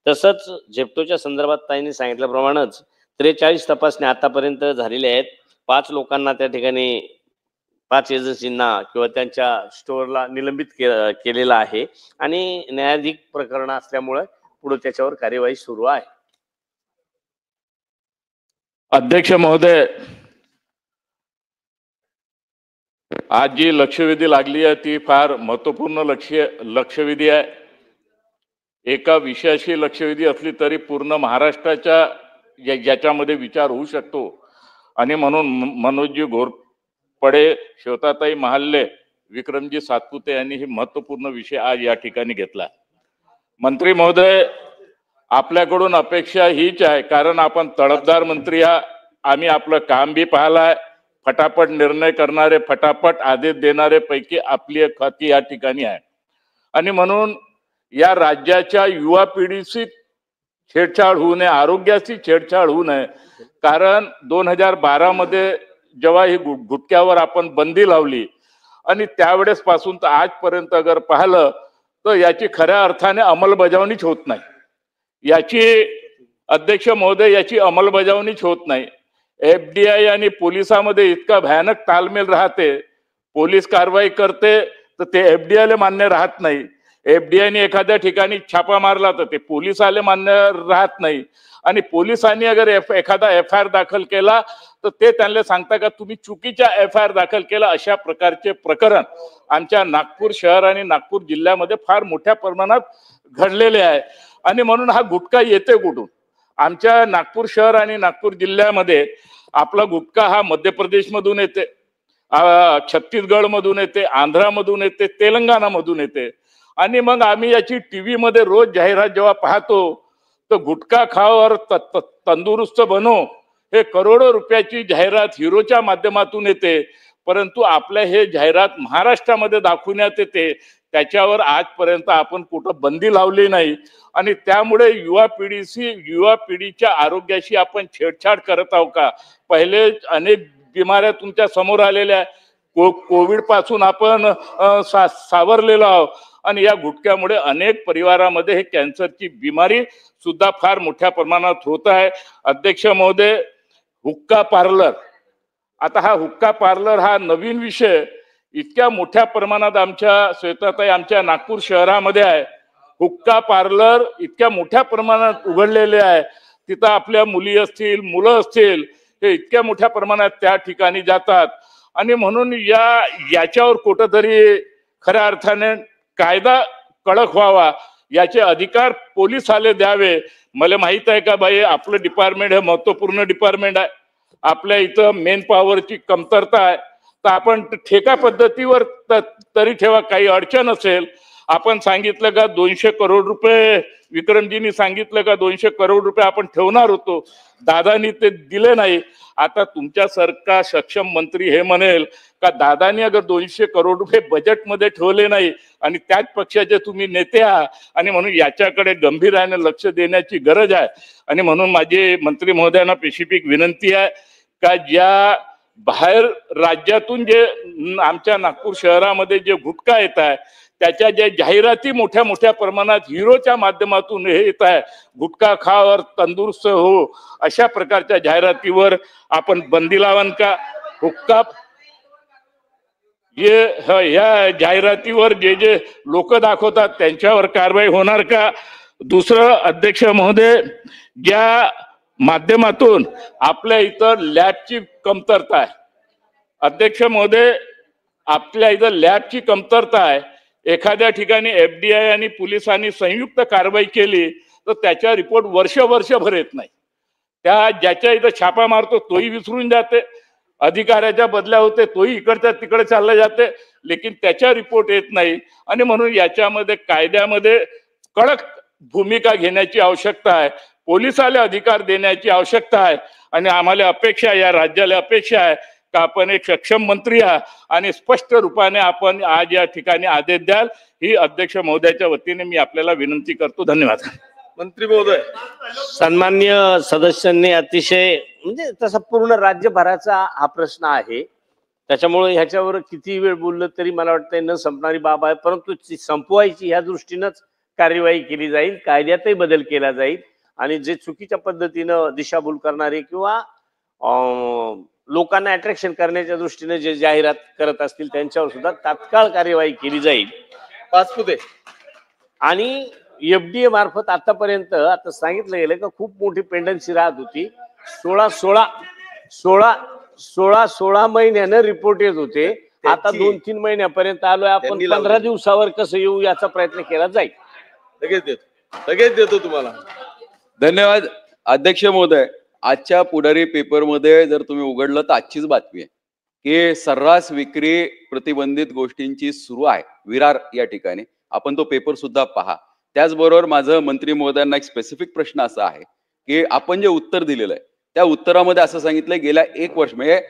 तसंच झेप्टोच्या संदर्भात ताईंनी सांगितल्याप्रमाणेच 43 तपासण्या आतापर्यंत झालेल्या आहेत. 5 लोकांना त्या ठिकाणी 5 एजन्सींना किंवा त्यांच्या स्टोअरला निलंबित केलेलं आहे आणि न्यायाधिक प्रकरण असल्यामुळे पुढे त्याच्यावर कार्यवाही सुरू आहे. अध्यक्ष महोदय, आज जी लक्षवेधी लागली आहे ती फार महत्वपूर्ण लक्षवेधी आहे. एका विषयाची लक्षवेधी असली तरी पूर्ण महाराष्ट्राच्या याच्यामध्ये विचार होऊ शकतो आणि म्हणून मनोजजी घोरपडे, श्वेताताई महाल्ले, विक्रमजी सातपुते यांनी ही महत्वपूर्ण विषय आज या ठिकाणी घेतला. मंत्री महोदय, आपल्याकडून अपेक्षा हीच आहे, कारण आपण तडफदार मंत्री आम्ही आपलं काम बी पाहिलंय, फटाफट निर्णय करणारे, फटाफट आदेश देणारे पैकी आपली एक खाती या ठिकाणी आहे आणि म्हणून या राज्याच्या युवा पिढीची छेडछाड होऊ नये, आरोग्याची छेडछाड होऊ नये. कारण 2012 मध्ये जेव्हा ही गुटख्यावर आपण बंदी लावली आणि त्यावेळेस पासून तर आजपर्यंत अगर पाहिलं तर याची खऱ्या अर्थाने अंमलबजावणीच होत नाही. याची अध्यक्ष महोदय, याची अंमलबजावणीच होत नाही. एफडीआय आणि पोलिसांमध्ये इतका भयानक तालमेल राहते. पोलीस कारवाई करते तर ते एफडीआयला मान्य राहत नाही. एफडीआयने एखाद्या ठिकाणी छापा मारला तर ते पोलिसाला मान्य राहत नाही आणि पोलिसांनी अगर एखादा FIR दाखल केला तर ते त्यांना सांगता का तुम्ही चुकीच्या FIR दाखल केला. अशा प्रकारचे प्रकरण आमच्या नागपूर शहर आणि नागपूर जिल्ह्यामध्ये फार मोठ्या प्रमाणात घडलेले आहे आणि म्हणून हा गुटखा येते कुठून? आमच्या नागपूर शहर आणि नागपूर जिल्ह्यामध्ये आपला गुटखा हा मध्य प्रदेशमधून येते, छत्तीसगड मधून येते, आंध्रामधून येते, तेलंगणामधून येते आणि मग आम्ही याची टीव्ही मध्ये रोज जाहिरात जेव्हा पाहतो तर गुटखा खाओ और तंदुरुस्त बनो हे करोडो रुपयाची जाहिरात हिरोच्या माध्यमातून येते. परंतु आपल्या हे जाहिरात महाराष्ट्रामध्ये दाखवण्यात येते, त्याच्यावर आजपर्यंत आपण कुठं बंदी लावली नाही आणि त्यामुळे युवा पिढीच्या आरोग्याशी आपण छेडछाड करत आहोत का? पहिले अनेक बिमाऱ्या तुमच्या समोर आलेल्या, कोविड पासून आपण सावरलेलो आहोत आणि या गुटख्यामुळे अनेक परिवारामध्ये हे कॅन्सरची बिमारी सुद्धा फार मोठ्या प्रमाणात होत आहे. अध्यक्ष महोदय, हुक्का पार्लर, आता हा हुक्का पार्लर हा नवीन विषय इतक्या मोठ्या प्रमाणात आमच्या श्वेताताई आमच्या नागपूर शहरामध्ये आहे. हुक्का पार्लर इतक्या मोठ्या प्रमाणात उघडलेले आहे, तिथं आपल्या मुली असतील, मुलं असतील, हे इतक्या मोठ्या प्रमाणात त्या ठिकाणी जातात आणि म्हणून याच्यावर कुठंतरी खऱ्या अर्थाने कायदा कडक व्हावा, याचे अधिकार पोलिसाले द्यावे. मला माहित आहे का बाई, आपलं डिपार्टमेंट हे महत्वपूर्ण डिपार्टमेंट आहे, आपल्या इथं मेन पॉवरची कमतरता आहे, तर आपण ठेका पद्धतीवर तरी ठेवा, काही अडचण असेल. आपण सांगितलं का 200 करोड रुपये, विक्रमजींनी सांगितलं का 200 करोड रुपये आपण ठेवणार होतो, दादानी ते दिले नाही. आता तुमच्यासारखा सक्षम मंत्री हे म्हणेल का दादानी अगर 200 करोड रुपये बजेटमध्ये ठेवले नाही आणि त्याच पक्षाचे तुम्ही नेते आहात आणि म्हणून याच्याकडे गंभीराने लक्ष देण्याची गरज आहे. आणि म्हणून माझी मंत्री महोदयांना स्पेसिफिक विनंती आहे का ज्या बाहेर राज्यातून जे आमच्या नागपूर शहरामध्ये जे गुटखा येत आहे त्याच्या ज्या जाहिराती मोठ्या मोठ्या प्रमाणात हिरोच्या माध्यमातून हे येत आहे, गुटखा खाओ तंदुरुस्त हो, अशा प्रकारच्या जाहिरातीवर आपण बंदी लावाल का? हुक्का या जाहिरातीवर जे जे लोक दाखवतात त्यांच्यावर कारवाई होणार का? दुसरं अध्यक्ष महोदय, ज्या माध्यमातून आपल्या इथं लॅबची कमतरता आहे, अध्यक्ष महोदय आपल्या इथं लॅबची कमतरता आहे, एखाद्या ठिकाणी एफडीआय आणि पोलिसांनी संयुक्त कारवाई केली तर त्याचा रिपोर्ट वर्षभर येत नाही. त्या ज्याच्या इथं छापा मारतो तोही विसरून जाते, अधिकाऱ्याच्या बदल्या होते तोही इकडच्या तिकडे चालले जाते, लेकिन त्याचा रिपोर्ट येत नाही. आणि म्हणून याच्यामध्ये कायद्यामध्ये कडक भूमिका घेण्याची आवश्यकता आहे. पोलिसाला अधिकार देण्याची आवश्यकता आहे आणि आम्हाला अपेक्षा आहे, या राज्याला अपेक्षा आहे का आपण एक सक्षम मंत्री आहात आणि स्पष्ट रूपाने आपण आज या ठिकाणी आदेश द्याल, ही अध्यक्ष महोदयाच्या वतीने मी आपल्याला विनंती करतो. धन्यवाद. मंत्री महोदय. सन्मान्य सदस्यांनी अतिशय म्हणजे तसा पूर्ण राज्यभराचा हा प्रश्न आहे, त्याच्यामुळे ह्याच्यावर किती वेळ बोललं तरी मला वाटतं न संपणारी बाब आहे, परंतु ती संपवायची ह्या दृष्टीनंच कार्यवाही केली जाईल, कायद्यातही बदल केला जाईल आणि जे चुकीच्या पद्धतीनं दिशाभूल करणारे किंवा लोकांना अट्रॅक्शन करण्याच्या दृष्टीने जे जाहिरात करत असतील त्यांच्यावर सुद्धा तात्काळ कार्यवाही केली जाईल. पाचपुते. आणि एफडीए मार्फत आतापर्यंत आता सांगितलं गेलं का खूप मोठी पेंडन्सी राहत होती. 16 महिन्यानं रिपोर्ट येत होते. आता 2-3 महिन्यापर्यंत आलोय आपण. 15 दिवसावर कसं येऊ याचा प्रयत्न केला जाईल. लगेच देतो तुम्हाला. धन्यवाद अध्यक्ष महोदय. आजच्या पुढारी पेपरमध्ये जर तुम्ही उघडलं तर आजचीच बातमी आहे की सर्रास विक्री प्रतिबंधित गोष्टींची सुरू आहे विरार या ठिकाणी. आपण तो पेपर सुद्धा पहा. त्याचबरोबर माझं मंत्री महोदयांना एक स्पेसिफिक प्रश्न असा आहे की आपण जे उत्तर दिलेलं आहे त्या उत्तरामध्ये असं सांगितलंय गेल्या 1 वर्ष म्हणजे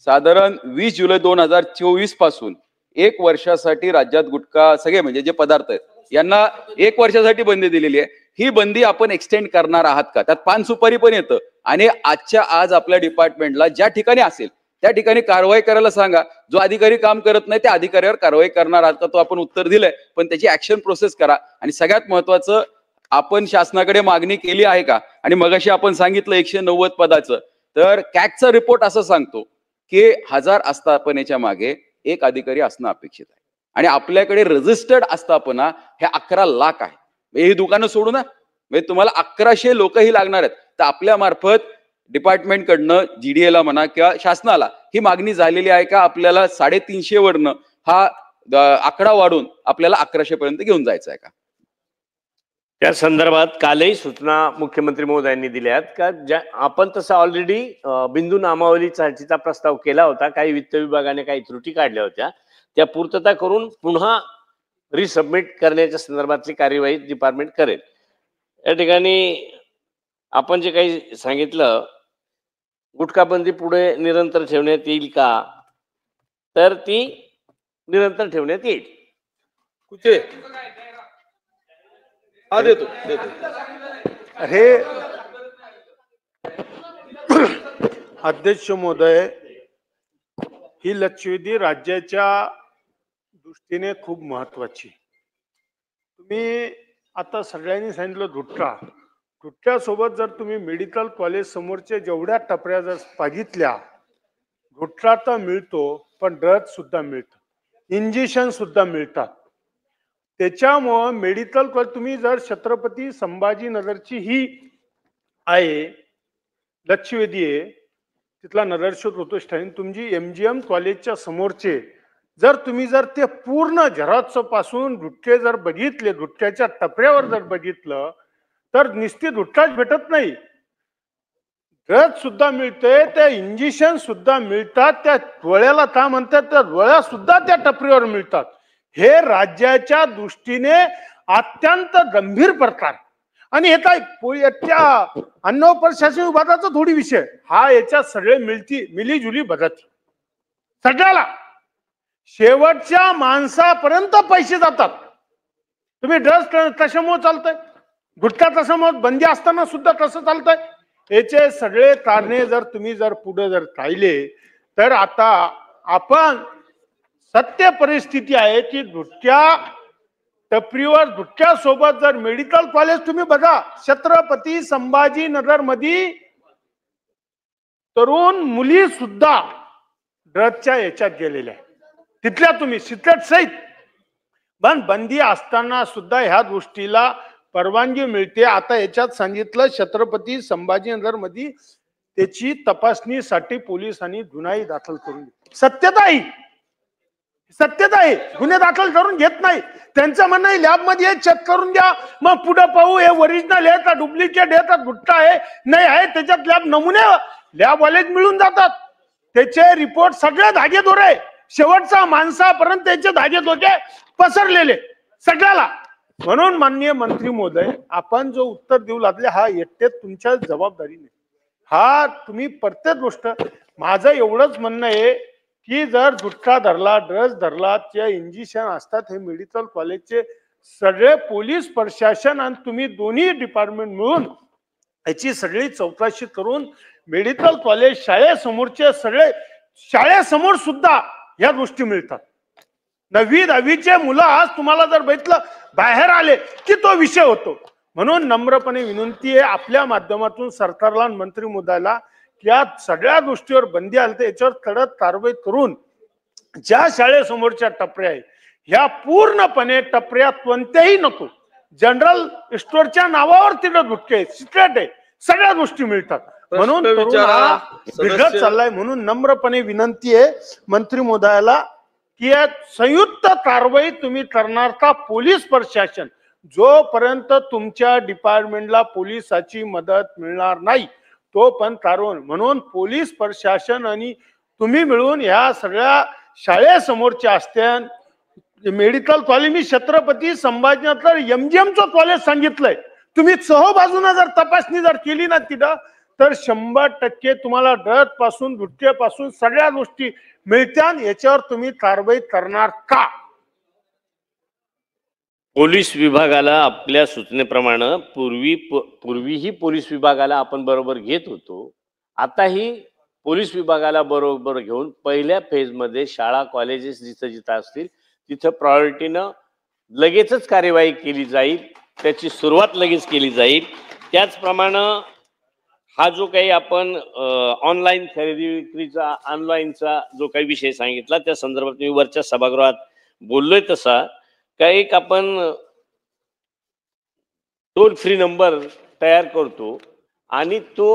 साधारण 20 जुलै 2024 पासून 1 वर्षासाठी राज्यात गुटखा सगळे म्हणजे जे पदार्थ आहेत यांना 1 वर्षासाठी बंदी दिलेली आहे. ही बंदी आपण एक्सटेंड करणार आहात का? त्यात पान सुपारी पण येतं आणि आजच्या आज आपल्या डिपार्टमेंटला ज्या ठिकाणी असेल त्या ठिकाणी कारवाई करायला सांगा. जो अधिकारी काम करत नाही त्या अधिकाऱ्यावर कारवाई करणार आहात का? तो आपण उत्तर दिलंय, पण त्याची ऍक्शन प्रोसेस करा. आणि सगळ्यात महत्वाचं, आपण शासनाकडे मागणी केली आहे का? आणि मगाशी आपण सांगितलं 190 पदाचं, तर कॅगचा रिपोर्ट असं सांगतो की 1000 आस्थापनेच्या मागे 1 अधिकारी असणं अपेक्षित आहे आणि आपल्याकडे रजिस्टर्ड आस्थापना हे 11 लाख आहे. ही दुकानं सोडू ना, म्हणजे तुम्हाला 1100 लोकही लागणार आहेत. तर आपल्या मार्फत डिपार्टमेंट कडनं जीडीएला म्हणा किंवा शासनाला ही मागणी झालेली आहे का? आपल्याला 350 वरनं हा आकडा वाढून आपल्याला 1100 पर्यंत घेऊन जायचा आहे का? त्या संदर्भात कालही सूचना मुख्यमंत्री महोदयांनी दिल्यात का आपण तसं ऑलरेडी बिंदू नामावलीसाठीचा प्रस्ताव केला होता. काही वित्त विभागाने काही त्रुटी काढल्या होत्या, त्या पूर्तता करून पुन्हा रिसबमिट करण्याच्या संदर्भातली कार्यवाही डिपार्टमेंट करेल. या ठिकाणी आपण जे काही सांगितलं, गुटखाबंदी पुढे निरंतर ठेवण्यात येईल का? तर ती निरंतर ठेवण्यात येईल. कुठे हा देतो. हे अध्यक्ष महोदय, ही लक्षवेधी राज्याच्या दृष्टीने खूप महत्वाची. तुम्ही आता सगळ्यांनी सांगितलं गुटख्यासोबत जर तुम्ही मेडिकल कॉलेज समोरच्या जेवढ्या टपऱ्या जर बघितल्या, गुटखा तर मिळतो पण ड्रग्ज सुद्धा मिळतं, इंजेक्शन सुद्धा मिळतात. त्याच्यामुळं मेडिकल कॉलेज तुम्ही जर छत्रपती संभाजीनगरची ही आहे लक्षवेधी आहे, तिथला नगरसेवक ऋतुष ठाणे, तुमची MGM कॉलेजच्या समोरचे जर तुम्ही जर ते पूर्ण झेरॉक्स पासून गुटखे जर बघितले, गुटख्याच्या टपऱ्यावर जर बघितलं तर निश्चित गुटखाच भेटत नाही, ड्रग्ज सुद्धा मिळते, त्या इंजेक्शन सुद्धा मिळतात, त्या डोळ्याला का म्हणतात त्या डोळ्या सुद्धा त्या टपरीवर मिळतात. हे राज्याच्या दृष्टीने अत्यंत गंभीर प्रकार. आणि हे काय त्या अन्न प्रशासन विभागाचा थोडी विषय हा, याच्यात सगळे मिलीजुली बघत सगळ्याला शेवटच्या माणसापर्यंत पैसे जातात. तुम्ही ड्रग्ज कशामुळे चालतंय, गुटखा तशामुळे बंदी असताना सुद्धा कसं चालतंय, याचे सगळे कारणे जर तुम्ही जर पुढे जर पाहिले तर आता आपण सत्य परिस्थिती आहे की गुटख्या टपरीवर गुटख्यासोबत जर मेडिकल कॉलेज तुम्ही बघा, छत्रपती संभाजीनगर मध्ये तरुण मुली सुद्धा ड्रग्जच्या याच्यात गेलेल्या आहेत. तिथल्या तुम्ही सिक्रेट सहित पण बंदी असताना सुद्धा ह्या गोष्टीला परवानगी मिळते. आता याच्यात सांगितलं छत्रपती संभाजीनगर मध्ये त्याची तपासणीसाठी पोलिसांनी गुन्हाही दाखल करून सत्यता आहे, गुन्हे दाखल करून घेत नाही. त्यांचं म्हणणं आहे लॅब मध्ये चेक करून द्या, मग पुढे पाहू हे ओरिजिनल आहे का डुप्लिकेट आहे का गुटखा आहे नाही आहे. त्याच्यात लॅब नमुने लॅबवालेच मिळून जातात, त्याचे रिपोर्ट सगळे धागेदोरे शेवटचा माणसापर्यंत त्याचे धागेदोरे पसरलेले सगळ्याला. म्हणून माननीय मंत्री महोदय, आपण जो उत्तर देऊ लागले हा एकटे तुमच्या जबाबदारी नाही, हा तुम्ही प्रत्येक गोष्ट, माझं एवढंच म्हणणं आहे की जर गुटखा धरला, ड्रग्ज धरला, त्या इंजेक्शन असतात, हे मेडिकल कॉलेजचे सगळे पोलीस प्रशासन आणि तुम्ही दोन्ही डिपार्टमेंट मिळून याची सगळी चौकशी करून मेडिकल कॉलेज शाळेसमोरचे सगळे, शाळेसमोर सुद्धा या गोष्टी मिळतात. 9वी-10वीचे मुलं आज तुम्हाला जर बघितलं बाहेर आले की तो विषय होतो. म्हणून नम्रपणे विनंती आहे आपल्या माध्यमातून सरकारला आणि मंत्री महोदयाला की या सगळ्या गोष्टीवर बंदी आली तर याच्यावर कडक कारवाई करून ज्या शाळेसमोरच्या टपऱ्या आहे ह्या पूर्णपणे टपऱ्या कोणत्याही नको, जनरल स्टोअरच्या नावावर तिथं गुटखे सिक्रेट आहे, सगळ्या गोष्टी मिळतात. म्हणून तरुण हा बिघडत चाललाय. म्हणून नम्रपणे विनंती आहे मंत्री महोदयाला की या संयुक्त कारवाई तुम्ही करणार का? पोलीस प्रशासन जोपर्यंत तुमच्या डिपार्टमेंटला पोलिसाची मदत मिळणार नाही तो पण कारवाई. म्हणून पोलीस प्रशासन आणि तुम्ही मिळून ह्या सगळ्या शाळेसमोरच्या असत्या मेडिकल कॉलेज, मी छत्रपती संभाजीनगर MGMचं कॉलेज सांगितलंय, तुम्ही सहबाजूने जर तपासणी जर केली ना तिथं तर 100% तुम्हाला ड्रग पासून गुटख्यापासून सगळ्या गोष्टी मिळत्या. याच्यावर तुम्ही कारवाई करणार का? पोलीस विभागाला आपल्या सूचनेप्रमाणे पूर्वीही पोलीस विभागाला आपण बरोबर घेत होतो, आताही पोलीस विभागाला बरोबर घेऊन पहिल्या फेजमध्ये शाळा कॉलेजेस जिथं जिथं असतील तिथं प्रायोरिटीनं लगेचच कार्यवाही केली जाईल, त्याची सुरुवात लगेच केली जाईल. त्याचप्रमाणे हा जो काही आपण ऑनलाईन खरेदी विक्रीचा ऑनलाईनचा जो काही विषय सांगितला त्या संदर्भात मी वरच्या सभागृहात बोललोय तसा का एक आपण टोल फ्री नंबर तयार करतो आणि तो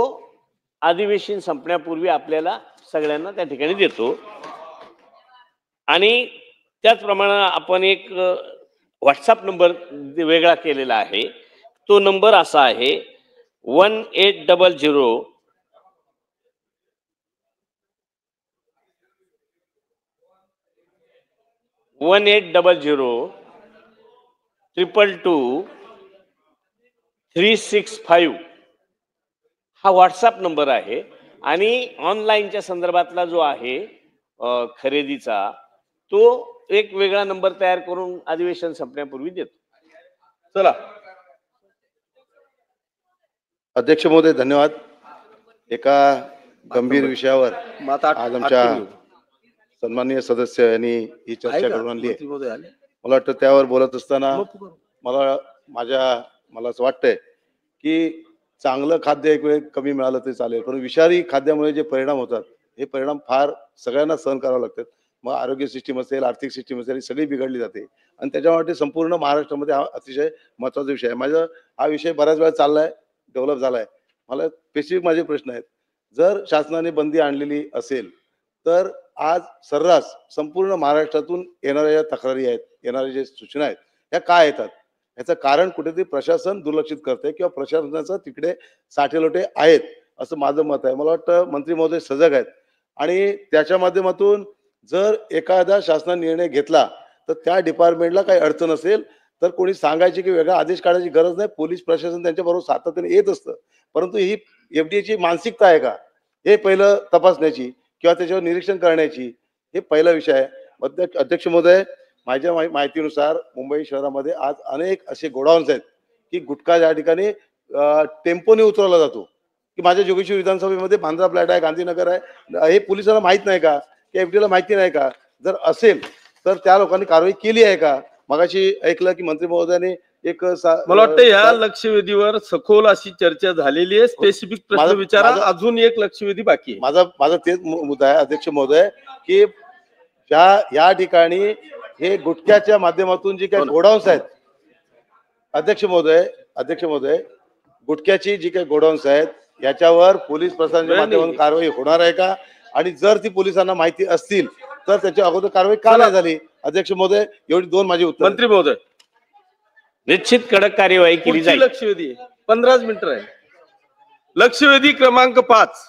अधिवेशन संपण्यापूर्वी आपल्याला सगळ्यांना त्या ठिकाणी देतो. आणि त्याचप्रमाणे आपण एक व्हॉट्सअप नंबर वेगळा केलेला आहे. तो नंबर असा आहे 1800 222 365 हा व्हॉट्सअप नंबर आहे. आणि ऑनलाईनच्या संदर्भातला जो आहे खरेदीचा तो एक वेगळा नंबर तयार करून अधिवेशन संपण्यापूर्वी देतो. चला अध्यक्ष महोदय, धन्यवाद. एका गंभीर विषयावर आज आमच्या सन्माननीय सदस्य यांनी ही चर्चा घडवून आणली आहे. मला वाटतं त्यावर बोलत असताना मला असं वाटतंय की चांगलं खाद्य एक वेळ कमी मिळालं तरी चालेल, पण विषारी खाद्यामुळे जे परिणाम होतात हे परिणाम फार सगळ्यांना सहन करावे लागतात. मग आरोग्य सिस्टीम असेल, आर्थिक सिस्टीम असेल, ही सगळी बिघडली जाते. आणि त्याच्यामुळे संपूर्ण महाराष्ट्रामध्ये हा अतिशय महत्त्वाचा विषय आहे. माझा हा विषय बऱ्याच वेळा चाललाय, डेव्हलप झालाय. मला स्पेसिफिक माझे प्रश्न आहेत. जर शासनाने बंदी आणलेली असेल तर आज सर्रास संपूर्ण महाराष्ट्रातून येणाऱ्या ज्या तक्रारी आहेत, येणाऱ्या ज्या सूचना आहेत, ह्या काय येतात? याचं कारण कुठेतरी प्रशासन दुर्लक्षित करते किंवा प्रशासनाचं तिकडे साठेलोटे आहेत असं माझं मत आहे. मला वाटतं मंत्री महोदय सजग आहेत आणि त्याच्या माध्यमातून जर एखादा शासनाने निर्णय घेतला तर त्या डिपार्टमेंटला काही अडचण असेल तर कोणी सांगायची की वेगळा आदेश काढायची गरज नाही. पोलीस प्रशासन त्यांच्याबरोबर सातत्याने येत असतं. परंतु ही FDAची मानसिकता आहे का हे पहिलं तपासण्याची किंवा त्याच्यावर निरीक्षण करण्याची, हे पहिला विषय आहे. अध्यक्ष महोदय, माझ्या माहितीनुसार मुंबई शहरामध्ये आज अनेक असे गोडाऊन्स आहेत की गुटखा ज्या ठिकाणी टेम्पोने उतरवला जातो, की माझ्या जोगेश्वरी विधानसभेमध्ये बांद्रा फ्लॅट आहे, गांधीनगर आहे, हे पोलिसांना माहित नाही का, की FDAला माहिती नाही का? जर असेल तर त्या लोकांनी कारवाई केली आहे का? मगाशी ऐकलं की मंत्री महोदयाने एक मला वाटतं या लक्षवेधीवर सखोल अशी चर्चा झालेली आहे. स्पेसिफिक प्रश्न विचारा, अजून एक लक्षवेधी बाकी आहे. माझा तेच मुद्दा आहे अध्यक्ष महोदय की या ठिकाणी हे गुटख्याच्या माध्यमातून जे काही गोडाऊन्स आहेत, अध्यक्ष महोदय गुटख्याची जी काही गोडाऊन्स आहेत याच्यावर पोलीस प्रशासनाच्या माध्यमातून कारवाई होणार आहे का? आणि जर ती पोलिसांना माहिती असतील तर त्याच्या अगोदर कारवाई का नाही झाली? अध्यक्ष महोदय, एवढी दोन माझी उत्तर. मंत्री महोदय, निश्चित कडक कार्यवाही केली जाईल. लक्षवेधी 15 मिनिटं आहे. लक्षवेधी क्रमांक 5